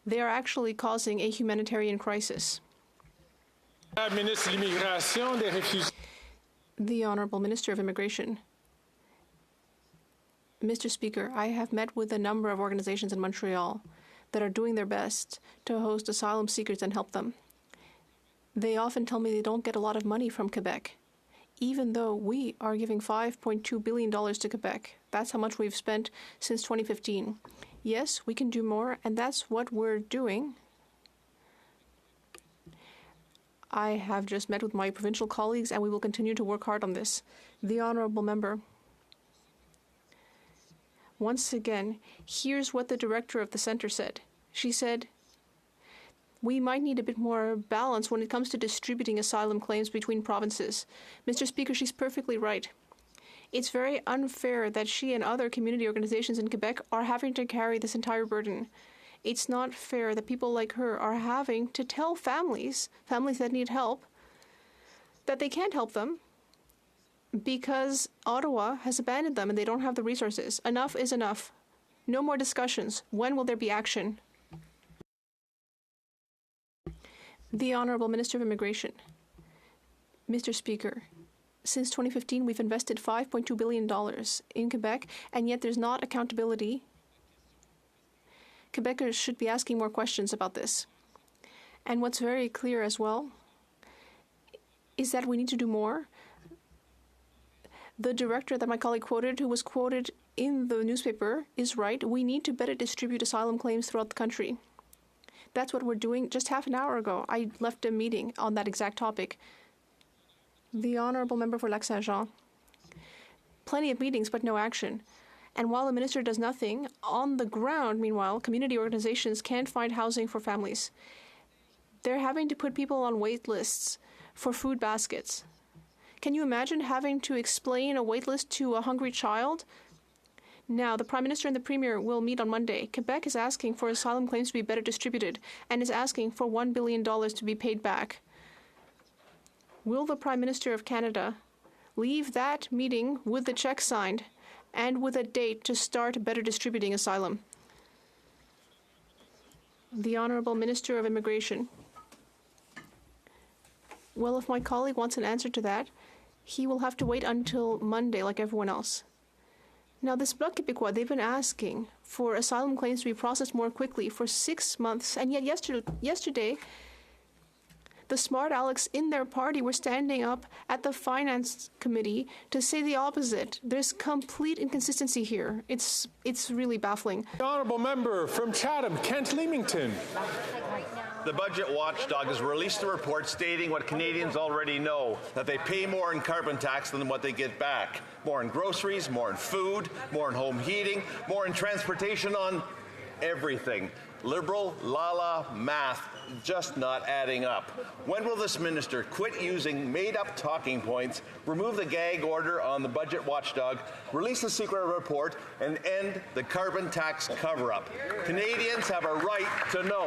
they are actually causing a humanitarian crisis? The Honourable Minister of Immigration. Mr. Speaker, I have met with a number of organizations in Montreal that are doing their best to host asylum seekers and help them. They often tell me they don't get a lot of money from Quebec, even though we are giving $5.2 billion to Quebec. That's how much we've spent since 2015. Yes, we can do more, and that's what we're doing. I have just met with my provincial colleagues, and we will continue to work hard on this. The Honourable Member. Once again, here's what the director of the center said. She said, we might need a bit more balance when it comes to distributing asylum claims between provinces. Mr. Speaker, she's perfectly right. It's very unfair that she and other community organizations in Quebec are having to carry this entire burden. It's not fair that people like her are having to tell families that need help, that they can't help them because Ottawa has abandoned them and they don't have the resources. Enough is enough. No more discussions. When will there be action? The Honourable Minister of Immigration. Mr. Speaker, since 2015, we've invested $5.2 billion in Quebec, and yet there's not accountability. Quebecers should be asking more questions about this. And what's very clear as well is that we need to do more. The director that my colleague quoted, who was quoted in the newspaper, is right. We need to better distribute asylum claims throughout the country. That's what we're doing. Just half an hour ago, I left a meeting on that exact topic. The Honourable Member for Lac-Saint-Jean. Plenty of meetings, but no action. And while the minister does nothing, on the ground, meanwhile, community organizations can't find housing for families. They're having to put people on wait lists for food baskets. Can you imagine having to explain a wait list to a hungry child? Now, the Prime Minister and the Premier will meet on Monday. Quebec is asking for asylum claims to be better distributed and is asking for $1 billion to be paid back. Will the Prime Minister of Canada leave that meeting with the check signed and with a date to start better distributing asylum? The Honourable Minister of Immigration. Well, if my colleague wants an answer to that, he will have to wait until Monday like everyone else. Now, this Bloc Québécois, they've been asking for asylum claims to be processed more quickly for 6 months, and yet yesterday, the smart Alex in their party were standing up at the Finance Committee to say the opposite. There's complete inconsistency here. It's really baffling. The Honourable Member from Chatham, Kent Leamington. The budget watchdog has released a report stating what Canadians already know, that they pay more in carbon tax than what they get back. More in groceries, more in food, more in home heating, more in transportation, on everything. Liberal, la-la math just not adding up. When will this minister quit using made-up talking points, remove the gag order on the budget watchdog, release the secret report, and end the carbon tax cover-up? Canadians have a right to know.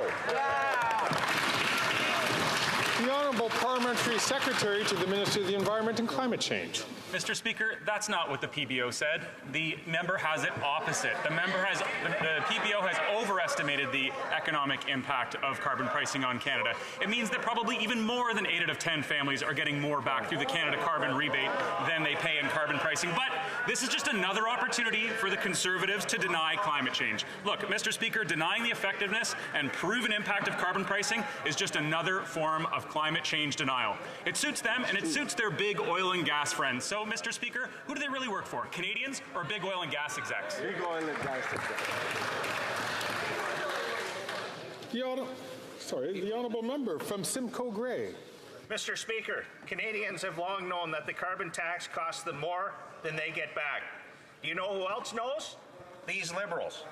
The Honourable Parliamentary Secretary to the Minister of the Environment and Climate Change. Mr. Speaker, that's not what the PBO said. The member has it opposite. The PBO has overestimated the economic impact of carbon pricing on Canada. It means that probably even more than 8 out of 10 families are getting more back through the Canada carbon rebate than they pay in carbon pricing. But this is just another opportunity for the Conservatives to deny climate change. Look, Mr. Speaker, denying the effectiveness and proven impact of carbon pricing is just another form of climate change denial. It suits them and it suits their big oil and gas friends. So, Mr. Speaker, who do they really work for? Canadians or big oil and gas execs? Big oil and gas execs. The Honourable Member from Simcoe Grey. Mr. Speaker, Canadians have long known that the carbon tax costs them more than they get back. Do you know who else knows? These Liberals.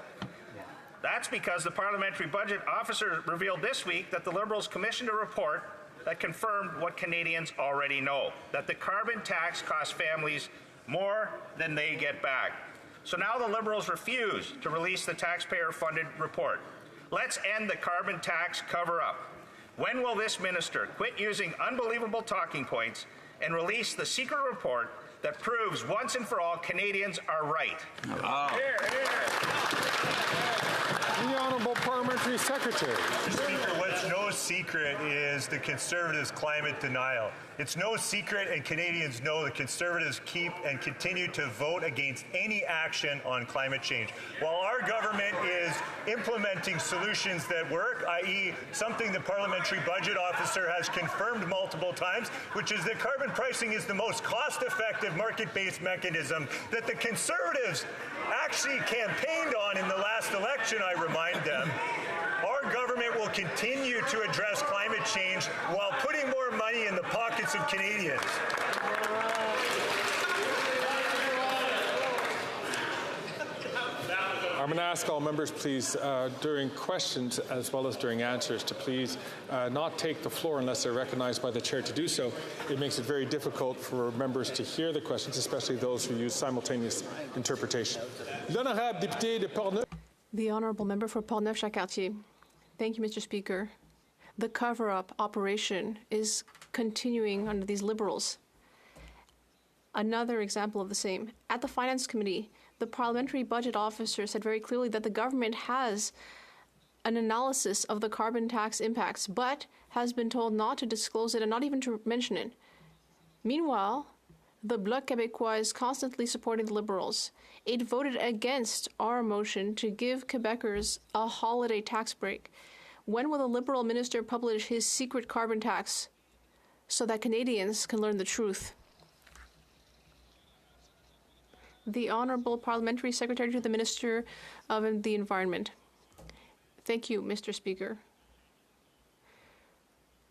That's because the Parliamentary Budget Officer revealed this week that the Liberals commissioned a report that confirmed what Canadians already know, that the carbon tax costs families more than they get back. So now the Liberals refuse to release the taxpayer-funded report. Let's end the carbon tax cover-up. When will this minister quit using unbelievable talking points and release the secret report that proves once and for all Canadians are right? The Honourable Parliamentary Secretary. Mr. Speaker, what's no secret is the Conservatives' climate denial. It's no secret, and Canadians know the Conservatives keep and continue to vote against any action on climate change. While our government is implementing solutions that work, i.e. something the Parliamentary Budget Officer has confirmed multiple times, which is that carbon pricing is the most cost-effective market-based mechanism that the Conservatives actually campaigned on in the last election, I remind them. Our government will continue to address climate change while putting more money in the pockets of Canadians. I'm going to ask all members, please, during questions as well as during answers, to please not take the floor unless they're recognized by the chair to do so. It makes it very difficult for members to hear the questions, especially those who use simultaneous interpretation. L'honorable député de Portneuf. The Honourable Member for Portneuf-Jacques-Cartier. Thank you, Mr. Speaker. The cover-up operation is continuing under these Liberals. Another example of the same. At the Finance Committee, the Parliamentary Budget Officer said very clearly that the government has an analysis of the carbon tax impacts, but has been told not to disclose it and not even to mention it. Meanwhile, the Bloc Québécois is constantly supporting the Liberals. It voted against our motion to give Quebecers a holiday tax break. When will the Liberal minister publish his secret carbon tax so that Canadians can learn the truth? The Honourable Parliamentary Secretary to the Minister of the Environment. Thank you, Mr. Speaker.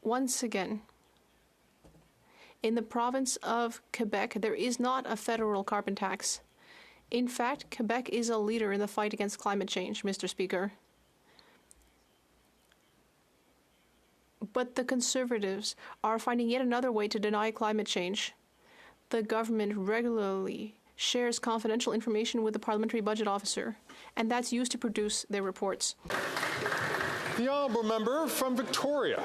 Once again, in the province of Quebec, there is not a federal carbon tax. In fact, Quebec is a leader in the fight against climate change, Mr. Speaker. But the Conservatives are finding yet another way to deny climate change. The government regularly shares confidential information with the Parliamentary Budget Officer, and that's used to produce their reports. The Honourable Member from Victoria.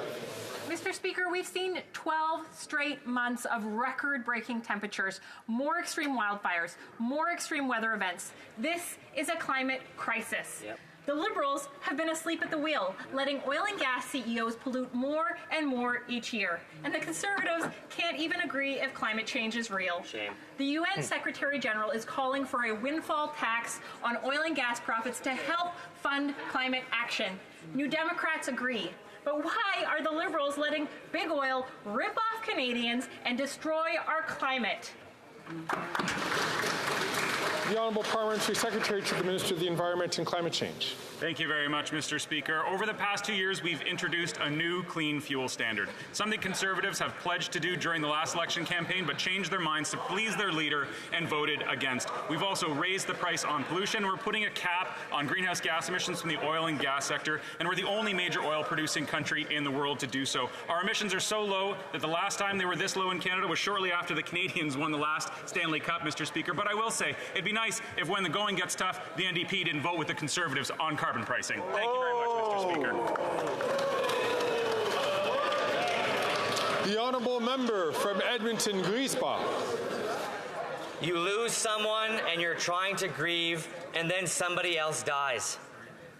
Mr. Speaker, we've seen 12 straight months of record-breaking temperatures, more extreme wildfires, more extreme weather events. This is a climate crisis. Yep. The Liberals have been asleep at the wheel, letting oil and gas CEOs pollute more and more each year. And the Conservatives can't even agree if climate change is real. Shame. The UN Secretary General is calling for a windfall tax on oil and gas profits to help fund climate action. New Democrats agree. But why are the Liberals letting big oil rip off Canadians and destroy our climate? The Honourable Parliamentary Secretary to the Minister of the Environment and Climate Change. Thank you very much, Mr. Speaker. Over the past 2 years, we've introduced a new clean fuel standard, something Conservatives have pledged to do during the last election campaign, but changed their minds to please their leader and voted against. We've also raised the price on pollution. We're putting a cap on greenhouse gas emissions from the oil and gas sector, and we're the only major oil-producing country in the world to do so. Our emissions are so low that the last time they were this low in Canada was shortly after the Canadians won the last Stanley Cup, Mr. Speaker. But I will say, it'd be nice if when the going gets tough, the NDP didn't vote with the Conservatives on carbon pricing. Thank you very much, Mr. Speaker. The Honourable Member from Edmonton Griesbach. You lose someone and you're trying to grieve, and then somebody else dies.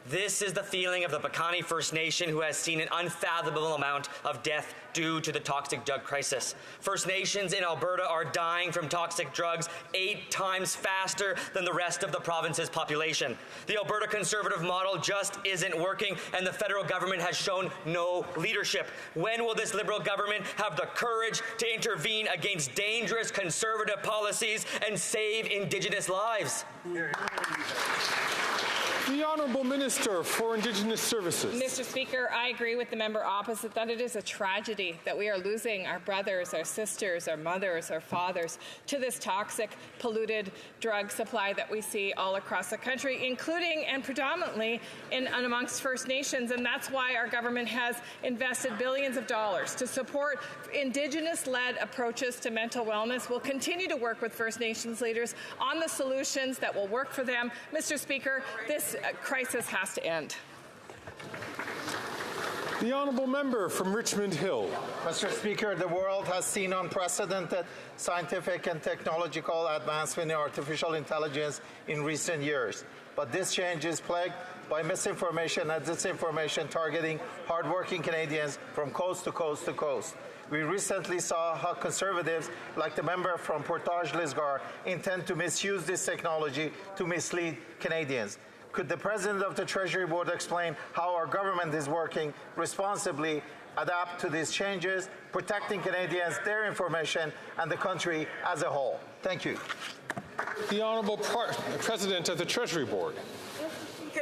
This is the feeling of the Piikani First Nation, who has seen an unfathomable amount of death due to the toxic drug crisis. First Nations in Alberta are dying from toxic drugs 8 times faster than the rest of the province's population. The Alberta Conservative model just isn't working, and the federal government has shown no leadership. When will this Liberal government have the courage to intervene against dangerous Conservative policies and save Indigenous lives? The Honourable Minister for Indigenous Services. Mr. Speaker, I agree with the member opposite that it is a tragedy that we are losing our brothers, our sisters, our mothers, our fathers to this toxic, polluted drug supply that we see all across the country, including and predominantly in and amongst First Nations. And that's why our government has invested billions of dollars to support Indigenous-led approaches to mental wellness. We'll continue to work with First Nations leaders on the solutions that will work for them. Mr. Speaker, this crisis has to end. The honourable member from Richmond Hill. Mr. Speaker, the world has seen unprecedented scientific and technological advancement in artificial intelligence in recent years. But this change is plagued by misinformation and disinformation targeting hardworking Canadians from coast to coast to coast. We recently saw how conservatives, like the member from Portage-Lisgar, intend to misuse this technology to mislead Canadians. Could the President of the Treasury Board explain how our government is working responsibly, adapt to these changes, protecting Canadians, their information, and the country as a whole? Thank you. The Honourable President of the Treasury Board.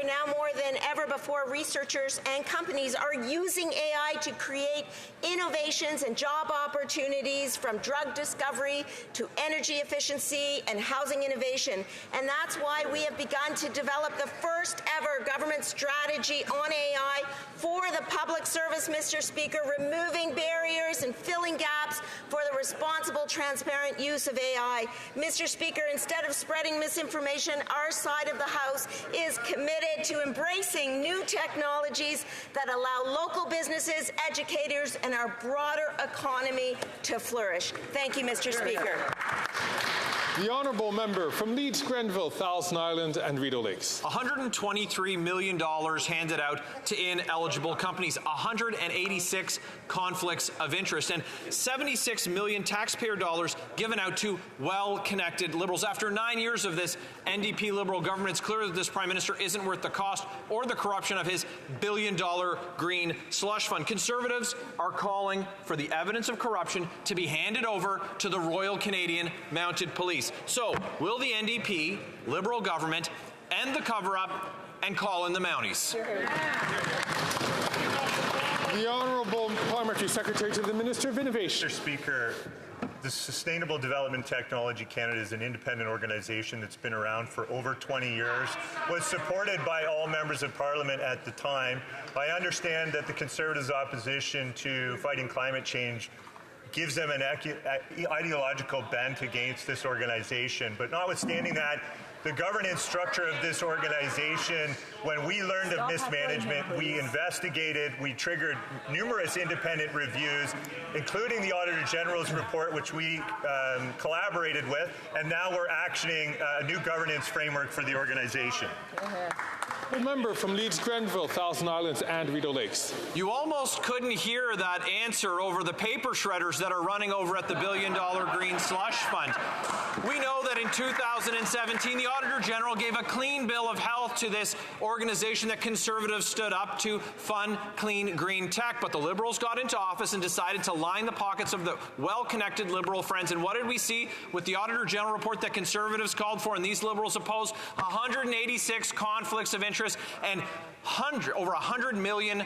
Now more than ever before, researchers and companies are using AI to create innovations and job opportunities, from drug discovery to energy efficiency and housing innovation. And that's why we have begun to develop the first ever government strategy on AI for the public service, Mr. Speaker, removing barriers and filling gaps for the responsible, transparent use of AI. Mr. Speaker, instead of spreading misinformation, our side of the House is committed to embracing new technologies that allow local businesses, educators, and our broader economy to flourish. Thank you, Mr. Speaker. The honourable member from Leeds, Grenville, Thousand Island and Rideau Lakes. $123 million handed out to ineligible companies, 186 conflicts of interest, and 76 million taxpayer dollars given out to well-connected Liberals. After 9 years of this NDP Liberal government, it's clear that this Prime Minister isn't worth the cost or the corruption of his billion-dollar green slush fund. Conservatives are calling for the evidence of corruption to be handed over to the Royal Canadian Mounted Police. So, will the NDP Liberal government end the cover-up and call in the Mounties? The Honourable Parliamentary Secretary to the Minister of Innovation. Mr. Speaker, the Sustainable Development Technology Canada is an independent organization that's been around for over 20 years, was supported by all members of Parliament at the time. I understand that the Conservatives' opposition to fighting climate change gives them an ideological bent against this organization. But notwithstanding that, the governance structure of this organization, when we learned of mismanagement, we investigated, we triggered numerous independent reviews, including the Auditor General's report, which we collaborated with, and now we're actioning a new governance framework for the organization. The member from Leeds, Grenville, Thousand Islands and Rideau Lakes. You almost couldn't hear that answer over the paper shredders that are running over at the billion-dollar green slush fund. We know that in 2017, the Auditor General gave a clean bill of health to this organization that Conservatives stood up to fund clean green tech. But the Liberals got into office and decided to line the pockets of the well-connected Liberal friends. And what did we see with the Auditor General report that Conservatives called for and these Liberals opposed? 186 conflicts of interest and over $100 million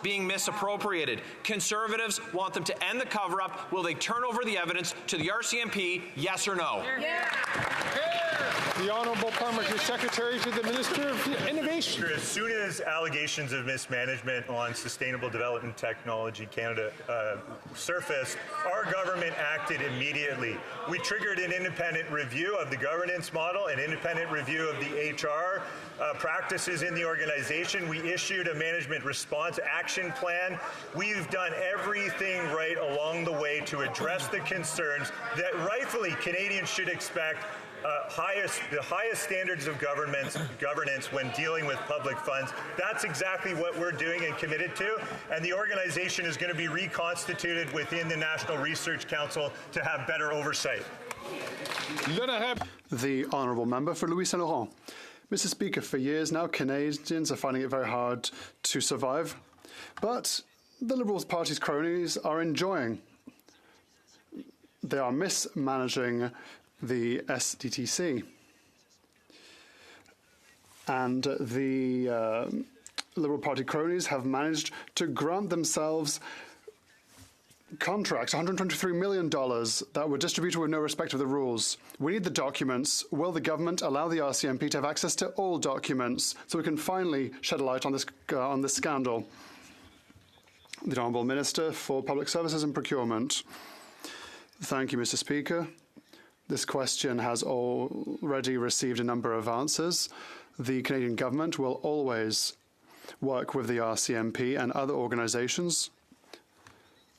being misappropriated. Conservatives want them to end the cover-up. Will they turn over the evidence to the RCMP, yes or no? Yeah. The Honourable Parliamentary Secretary to the Minister of Innovation. As soon as allegations of mismanagement on Sustainable Development Technology Canada surfaced, our government acted immediately. We triggered an independent review of the governance model, an independent review of the HR practices in the organization. We issued a management response action plan. We've done everything right along the way to address the concerns that rightfully Canadians should expect the highest standards of governance when dealing with public funds. That's exactly what we're doing and committed to, and the organization is going to be reconstituted within the National Research Council to have better oversight. The Honourable Member for Louis Saint Laurent. Mr. Speaker, for years now, Canadians are finding it very hard to survive, but the Liberal Party's cronies are enjoying. They are mismanaging the SDTC. And the Liberal Party cronies have managed to grant themselves contracts, $123 million that were distributed with no respect of the rules. We need the documents. Will the government allow the RCMP to have access to all documents so we can finally shed a light on this scandal? The Honourable Minister for Public Services and Procurement. Thank you, Mr. Speaker. This question has already received a number of answers. The Canadian government will always work with the RCMP and other organizations.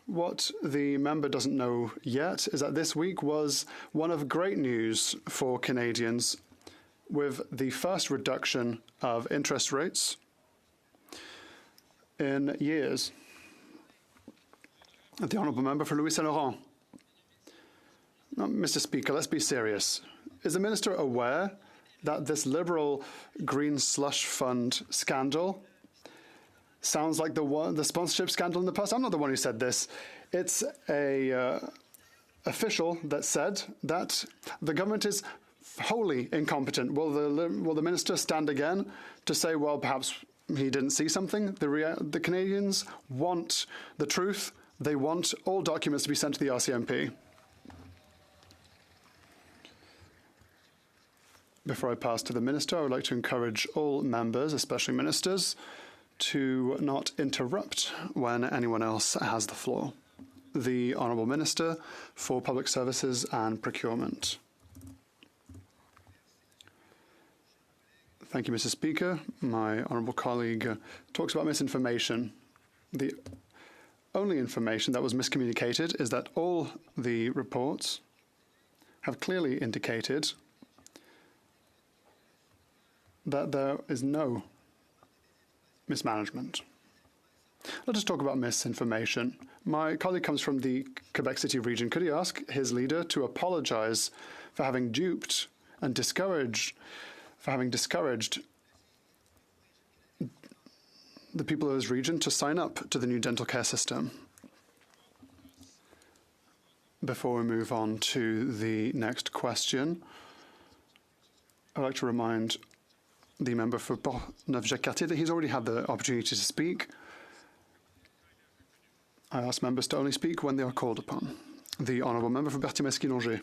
What the member doesn't know yet is that this week was one of great news for Canadians, with the first reduction of interest rates in years. The Honourable Member for Louis Saint Laurent. Now, Mr. Speaker, let's be serious. Is the Minister aware that this Liberal Green Slush Fund scandal sounds like the sponsorship scandal in the past? I'm not the one who said this. It's a official that said that the government is wholly incompetent. Will the Minister stand again to say, well, perhaps he didn't see something? The Canadians want the truth. They want all documents to be sent to the RCMP. Before I pass to the Minister, I would like to encourage all members, especially ministers, to not interrupt when anyone else has the floor. The Honourable Minister for Public Services and Procurement. Thank you, Mr. Speaker. My honourable colleague talks about misinformation. The only information that was miscommunicated is that all the reports have clearly indicated that there is no mismanagement. Let us talk about misinformation. My colleague comes from the Quebec City region. Could he ask his leader to apologize for having duped and discouraged the people of his region to sign up to the new dental care system? Before we move on to the next question, I'd like to remind the member for Neuf-Jacques-Cartier that he's already had the opportunity to speak. I ask members to only speak when they are called upon. The Honourable Member for Berthier-Masquinongé.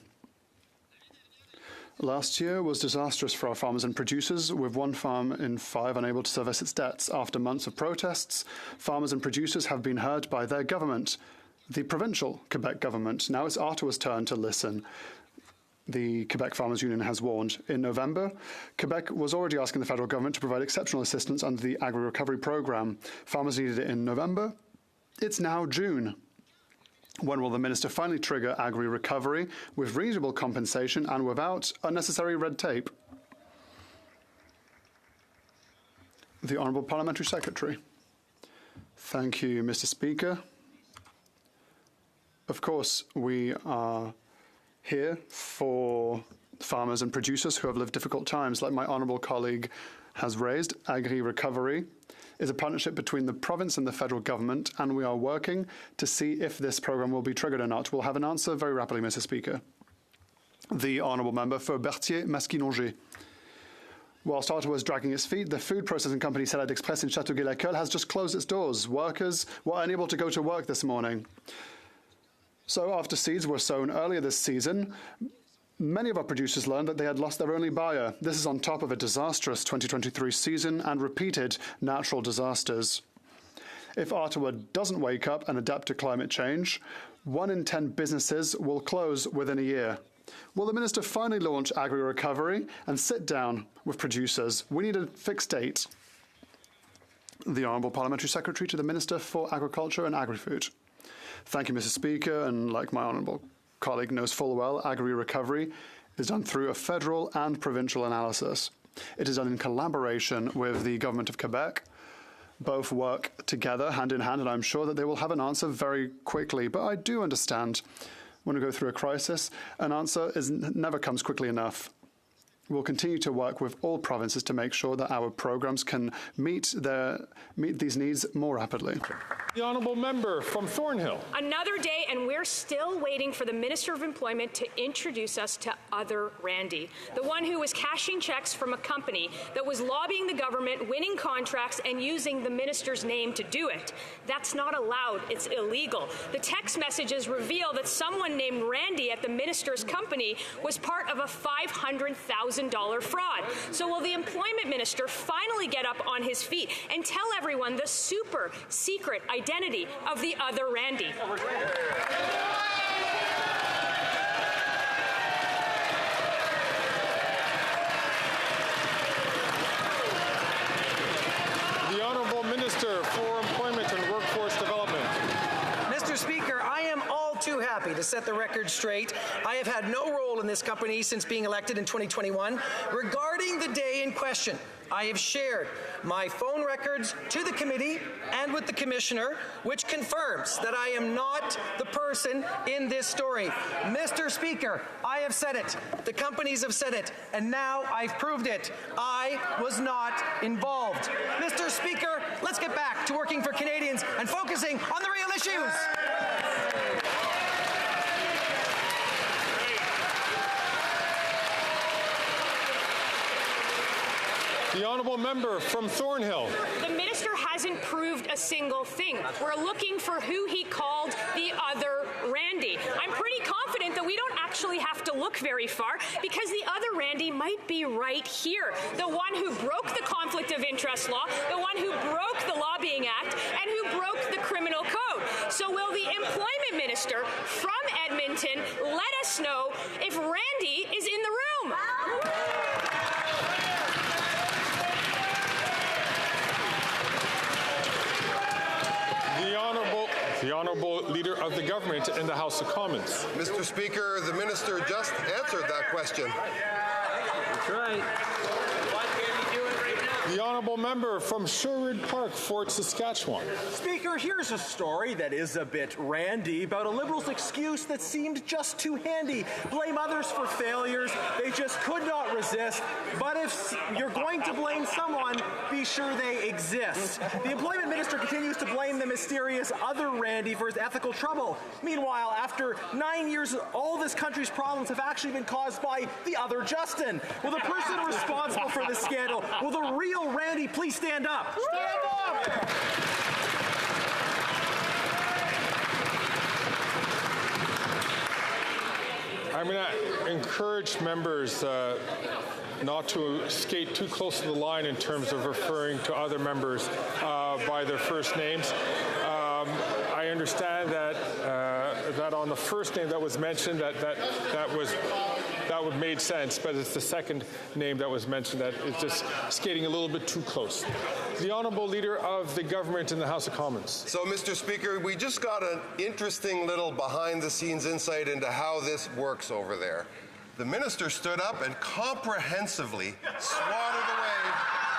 Last year was disastrous for our farmers and producers, with 1 farm in 5 unable to service its debts. After months of protests, farmers and producers have been heard by their government, the provincial Quebec government. Now it's Ottawa's turn to listen. The Quebec Farmers Union has warned. In November, Quebec was already asking the federal government to provide exceptional assistance under the Agri-Recovery Programme. Farmers needed it in November. It's now June. When will the Minister finally trigger agri-recovery with reasonable compensation and without unnecessary red tape? The Honourable Parliamentary Secretary. Thank you, Mr. Speaker. Of course, we are here for farmers and producers who have lived difficult times. Like my honourable colleague has raised, agri-recovery is a partnership between the province and the federal government, and we are working to see if this programme will be triggered or not. We'll have an answer very rapidly, Mr. Speaker. The honourable member for Berthier-Masquinongé. Whilst Ottawa is dragging its feet, the food processing company Salade Express in Châteauguay-Lacolle has just closed its doors. Workers were unable to go to work this morning. So after seeds were sown earlier this season, many of our producers learned that they had lost their only buyer. This is on top of a disastrous 2023 season and repeated natural disasters. If Ottawa doesn't wake up and adapt to climate change, 1 in 10 businesses will close within a year. Will the Minister finally launch agri-recovery and sit down with producers? We need a fixed date. The Honourable Parliamentary Secretary to the Minister for Agriculture and Agri-Food. Thank you, Mr. Speaker, and like my honourable colleague knows full well, agri-recovery is done through a federal and provincial analysis. It is done in collaboration with the Government of Quebec. Both work together, hand in hand, and I'm sure that they will have an answer very quickly. But I do understand when we go through a crisis, an answer never comes quickly enough. We'll continue to work with all provinces to make sure that our programs can meet these needs more rapidly. The honourable member from Thornhill. Another day, and we're still waiting for the Minister of Employment to introduce us to other Randy, the one who was cashing checks from a company that was lobbying the government, winning contracts, and using the minister's name to do it. That's not allowed. It's illegal. The text messages reveal that someone named Randy at the minister's company was part of a $500,000 fraud. So will the employment minister finally get up on his feet and tell everyone the super secret identity of the other Randy? The honourable happy to set the record straight. I have had no role in this company since being elected in 2021. Regarding the day in question, I have shared my phone records to the committee and with the commissioner, which confirms that I am not the person in this story. Mr. Speaker, I have said it. The companies have said it. And now I've proved it. I was not involved. Mr. Speaker, let's get back to working for Canadians and focusing on the real issues. The honourable member from Thornhill. The minister hasn't proved a single thing. We're looking for who he called the other Randy. I'm pretty confident that we don't actually have to look very far because the other Randy might be right here. The one who broke the conflict of interest law, the one who broke the Lobbying Act, and who broke the criminal code. So will the employment minister from Edmonton let us know if Randy is in the room? The Honourable Leader of the Government in the House of Commons. Mr. Speaker, the minister just answered that question. That's right. The Honourable Member from Sherwood Park, Fort Saskatchewan. Speaker, here's a story that is a bit randy about a Liberal's excuse that seemed just too handy. Blame others for failures they just could not resist. But if you're going to blame someone, be sure they exist. The Employment Minister continues to blame the mysterious other Randy for his ethical trouble. Meanwhile, after 9 years, all this country's problems have actually been caused by the other Justin. Will the person responsible for this scandal, will the real Randy please stand up? Stand up! I'm going to encourage members not to skate too close to the line in terms of referring to other members by their first names. I understand that that on the first name that was mentioned, that would made sense, but it's the second name that was mentioned that is just skating a little bit too close. The Honourable Leader of the Government in the House of Commons. So, Mr. Speaker, we just got an interesting little behind-the-scenes insight into how this works over there. The minister stood up and comprehensively swatted away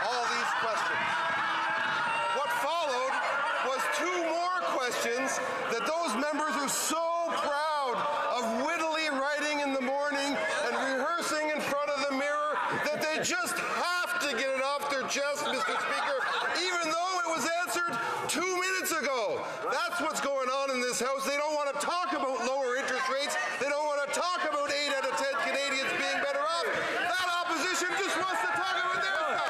all these questions. What followed was 2 more questions that those members are so proud of wittily writing in the morning and rehearsing in front of the mirror that they just have to get it off their chest, Mr. Speaker, even though it was answered 2 minutes ago. That's what's going on in this House. They don't want to talk about lower interest rates. They don't want to talk about 8 out of 10 Canadians being better off. That opposition just wants to talk about their stuff.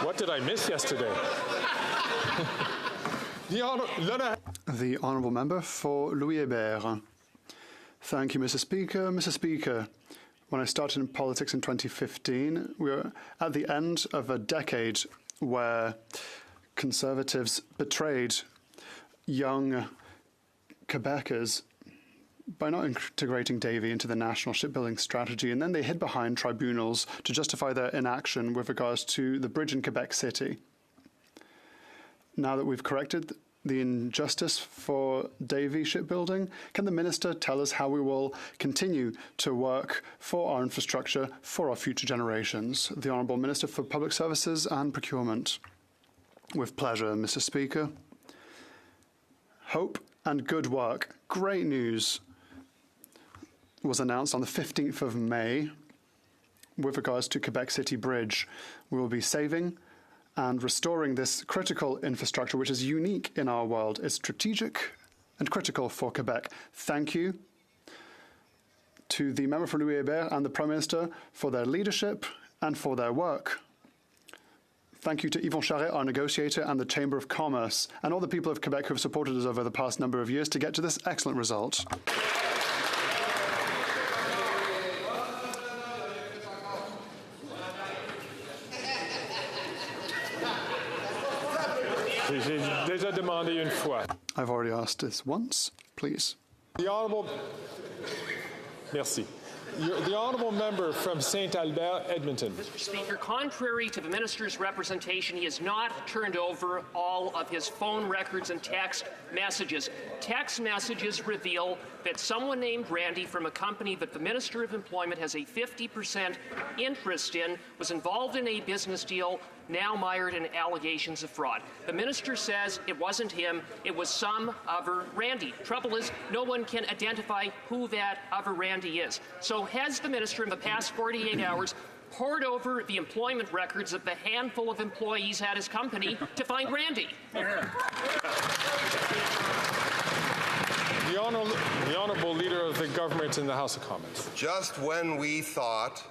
What did I miss yesterday? The Honourable Member for Louis-Hébert. Thank you, Mr. Speaker. Mr. Speaker, when I started in politics in 2015, we were at the end of a decade where Conservatives betrayed young Quebecers by not integrating Davy into the national shipbuilding strategy, and then they hid behind tribunals to justify their inaction with regards to the bridge in Quebec City. Now that we've corrected the injustice for Davy shipbuilding, can the minister tell us how we will continue to work for our infrastructure for our future generations? The Honourable Minister for Public Services and Procurement. With pleasure, Mr. Speaker. Hope and good work. Great news was announced on the 15th of May with regards to Quebec City Bridge. We will be saving and restoring this critical infrastructure, which is unique in our world. It's strategic and critical for Quebec. Thank you to the member for Louis-Hébert and the Prime Minister for their leadership and for their work. Thank you to Yvon Charret, our negotiator, and the Chamber of Commerce, and all the people of Quebec who have supported us over the past number of years to get to this excellent result. I've already asked this once, please. The Honourable... Merci. The honourable member from St. Albert, Edmonton. Mr. Speaker, contrary to the minister's representation, he has not turned over all of his phone records and text messages. Text messages reveal that someone named Randy from a company that the Minister of Employment has a 50% interest in was involved in a business deal now mired in allegations of fraud. The minister says it wasn't him, it was some other Randy. Trouble is, no one can identify who that other Randy is. So has the minister in the past 48 hours poured over the employment records of the handful of employees at his company to find Randy? The honourable leader of the government in the House of Commons. Just when we thought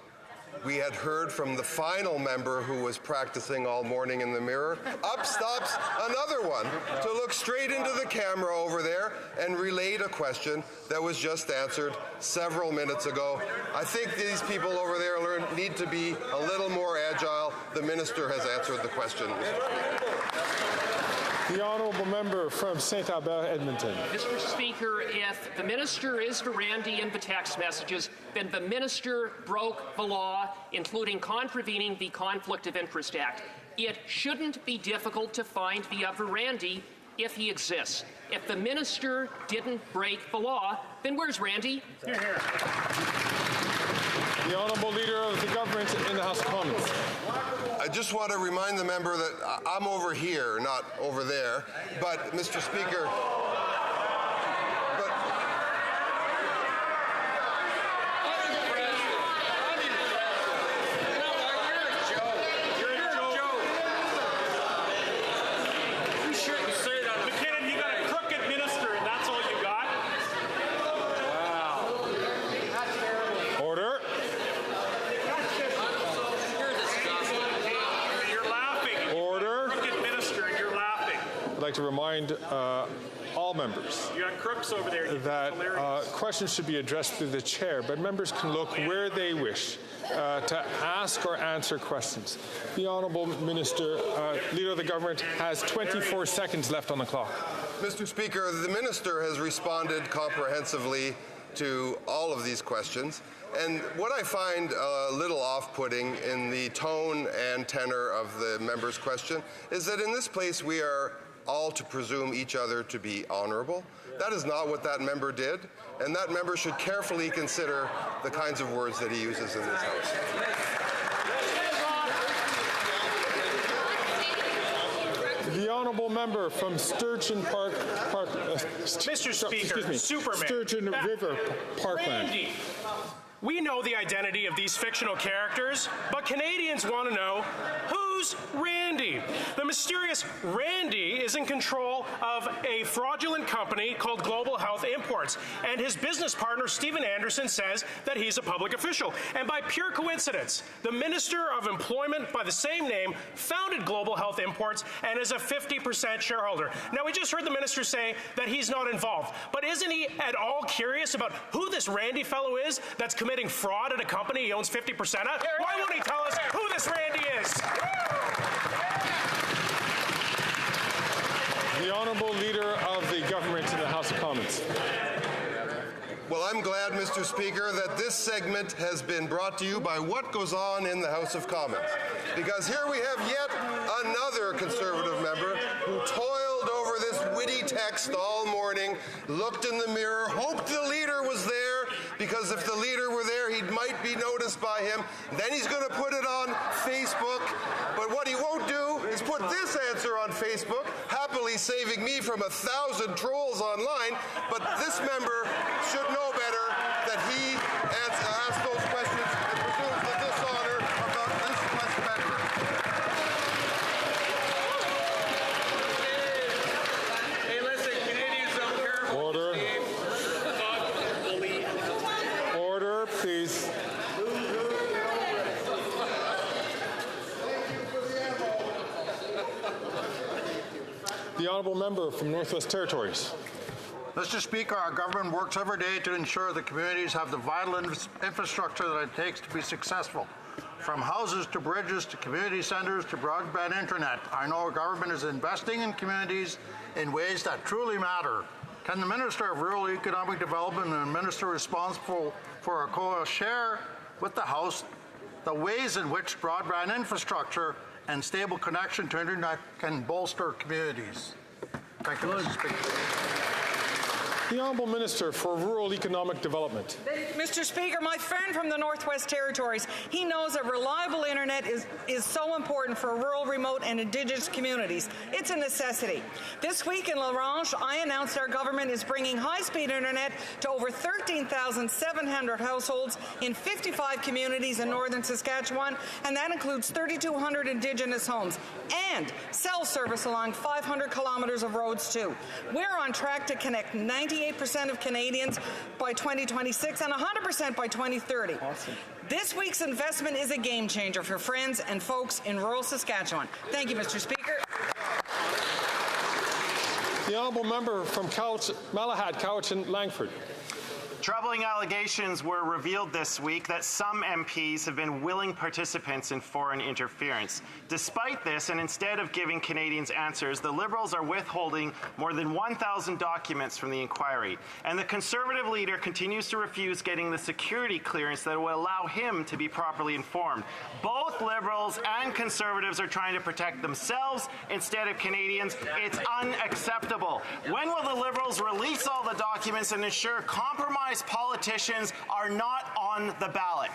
we had heard from the final member who was practicing all morning in the mirror, up stops another one to look straight into the camera over there and relate a question that was just answered several minutes ago. I think these people over there need to be a little more agile. The minister has answered the question. The honourable member from St. Albert, Edmonton. Mr. Speaker, if the minister is the Randy in the text messages, then the minister broke the law, including contravening the Conflict of Interest Act. It shouldn't be difficult to find the other Randy if he exists. If the minister didn't break the law, then where's Randy? The honourable leader of the government in the House of Commons. I just want to remind the member that I'm over here, not over there. But, Mr. Speaker, To remind all members you got crooks over there. That questions should be addressed through the chair, but members can look where they wish to ask or answer questions. The honourable minister, leader of the government, has 24 seconds left on the clock. Mr. Speaker, the minister has responded comprehensively to all of these questions. And what I find a little off-putting in the tone and tenor of the member's question is that in this place we are all to presume each other to be honorable. That is not what that member did, and that member should carefully consider the kinds of words that he uses in this House. The honourable member from Sturgeon Park, Mr. Speaker, Superman. Sturgeon River Parkland. Randy. We know the identity of these fictional characters, but Canadians want to know who's Randy. The mysterious Randy is in control of a fraudulent company called Global Health Imports, and his business partner, Stephen Anderson, says that he's a public official. And by pure coincidence, the Minister of Employment by the same name founded Global Health Imports and is a 50% shareholder. Now, we just heard the minister say that he's not involved, but isn't he at all curious about who this Randy fellow is that's committing fraud at a company he owns 50% of? Why won't he tell us who this Randy is? The honourable leader of the government in the House of Commons. Well, I'm glad, Mr. Speaker, that this segment has been brought to you by what goes on in the House of Commons. Because here we have yet another Conservative member who toiled over this witty text all morning, looked in the mirror, hoped the leader was there, because if the leader were there, he might be noticed by him. Then he's going to put it on Facebook. But what he won't do is put this answer on Facebook, happily saving me from 1,000 trolls online. But this member should know better that he asked those questions and presumes the dishonor about this West member. Hey, listen, Canadians don't care about Order. Order, please. The honourable member from Northwest Territories. Mr. Speaker, our government works every day to ensure that communities have the vital infrastructure that it takes to be successful. From houses to bridges to community centres to broadband internet, I know our government is investing in communities in ways that truly matter. Can the Minister of Rural Economic Development and the Minister responsible for a share with the House the ways in which broadband infrastructure and stable connection to internet can bolster communities. Thank you, Mr. Speaker. The Honourable Minister for Rural Economic Development. Mr. Speaker, my friend from the Northwest Territories, he knows that reliable internet is so important for rural, remote, and Indigenous communities. It's a necessity. This week in La Ronge, I announced our government is bringing high-speed internet to over 13,700 households in 55 communities in northern Saskatchewan, and that includes 3,200 Indigenous homes, and cell service along 500 kilometres of roads too. We're on track to connect 98% of Canadians by 2026 and 100% by 2030. Awesome. This week's investment is a game changer for friends and folks in rural Saskatchewan. Thank you, Mr. Speaker. The Honourable Member from Malahat, Cowichan, Langford. Troubling allegations were revealed this week that some MPs have been willing participants in foreign interference. Despite this, and instead of giving Canadians answers, the Liberals are withholding more than 1,000 documents from the inquiry. And the Conservative leader continues to refuse getting the security clearance that will allow him to be properly informed. Both Liberals and Conservatives are trying to protect themselves instead of Canadians. It's unacceptable. When will the Liberals release all the documents and ensure compromise politicians are not on the ballot?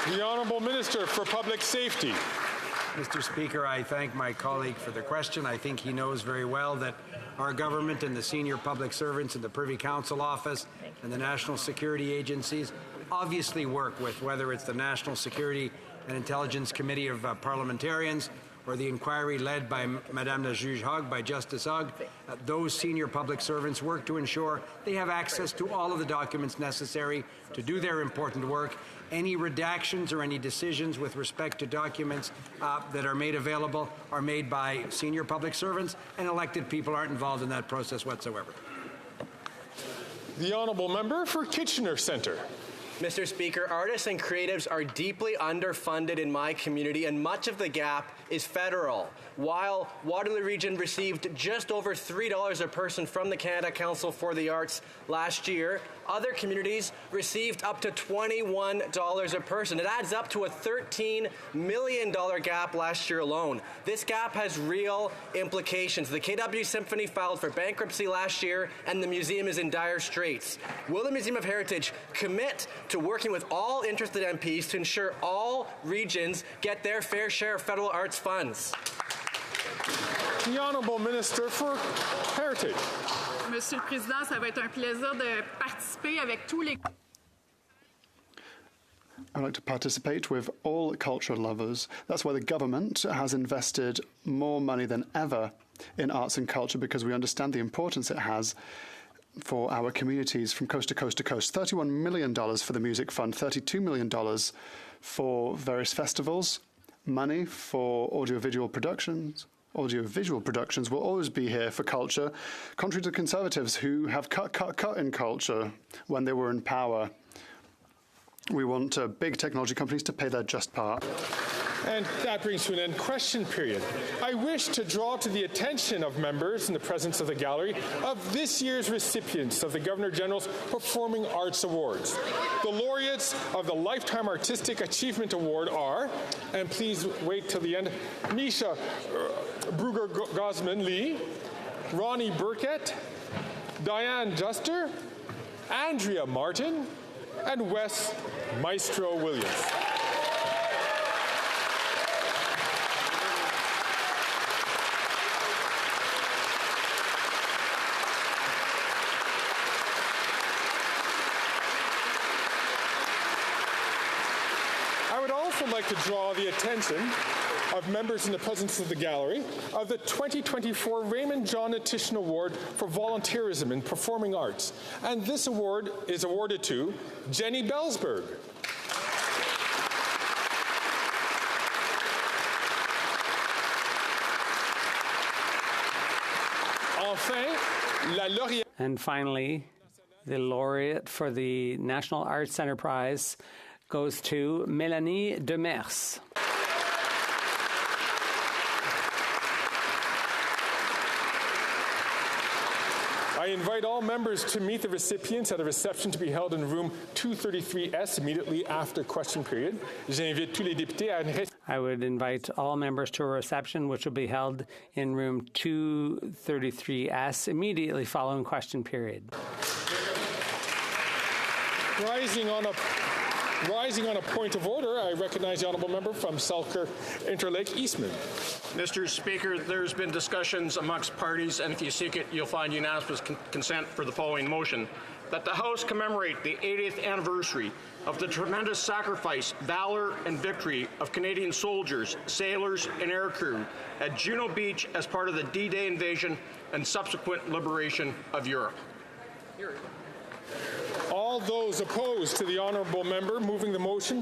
The Honourable Minister for Public Safety. Mr. Speaker, I thank my colleague for the question. I think he knows very well that our government and the senior public servants in the Privy Council Office and the national security agencies obviously work with, whether it's the National Security and Intelligence Committee of Parliamentarians or the inquiry led by Madame la Juge Hogg, by Justice Hogg. Those senior public servants work to ensure they have access to all of the documents necessary to do their important work. Any redactions or any decisions with respect to documents that are made available are made by senior public servants, and elected people aren't involved in that process whatsoever. The Honourable Member for Kitchener Centre. Mr. Speaker, artists and creatives are deeply underfunded in my community, and much of the gap is federal. While Waterloo Region received just over $3 a person from the Canada Council for the Arts last year, other communities received up to $21 a person. It adds up to a $13 million gap last year alone. This gap has real implications. The KW Symphony filed for bankruptcy last year, and the museum is in dire straits. Will the Museum of Heritage commit to working with all interested MPs to ensure all regions get their fair share of federal arts funds? The Honourable Minister for Heritage. Monsieur le Président, ça va être un plaisir de participer avec tous les... I'd like to participate with all culture lovers. That's why the government has invested more money than ever in arts and culture, because we understand the importance it has for our communities from coast to coast to coast. $31 million for the Music Fund, $32 million for various festivals, money for audiovisual productions. Audiovisual productions will always be here for culture, contrary to Conservatives who have cut in culture when they were in power. We want big technology companies to pay their just part. And that brings to an end question period. I wish to draw to the attention of members in the presence of the gallery of this year's recipients of the Governor-General's Performing Arts Awards. The laureates of the Lifetime Artistic Achievement Award are, and please wait till the end, Misha Bruger-Gosman-Lee, Ronnie Burkett, Diane Juster, Andrea Martin, and Wes Maestro Williams. I'd like to draw the attention of members in the presence of the gallery of the 2024 Raymond John Titian Award for Volunteerism in Performing Arts. And this award is awarded to Jenny Belsberg. And finally, the laureate for the National Arts Centre Prize goes to Mélanie Demers. I invite all members to meet the recipients at a reception to be held in room 233S immediately after question period. J'invite tous les députés à une I would invite all members to a reception which will be held in room 233S immediately following question period. Rising on a point of order, I recognize the honourable member from Selkirk Interlake Eastman. Mr. Speaker, there's been discussions amongst parties, and if you seek it, you'll find unanimous consent for the following motion: that the House commemorate the 80th anniversary of the tremendous sacrifice, valor, and victory of Canadian soldiers, sailors, and aircrew at Juno Beach as part of the D-Day invasion and subsequent liberation of Europe. All those opposed to the honourable member moving the motion will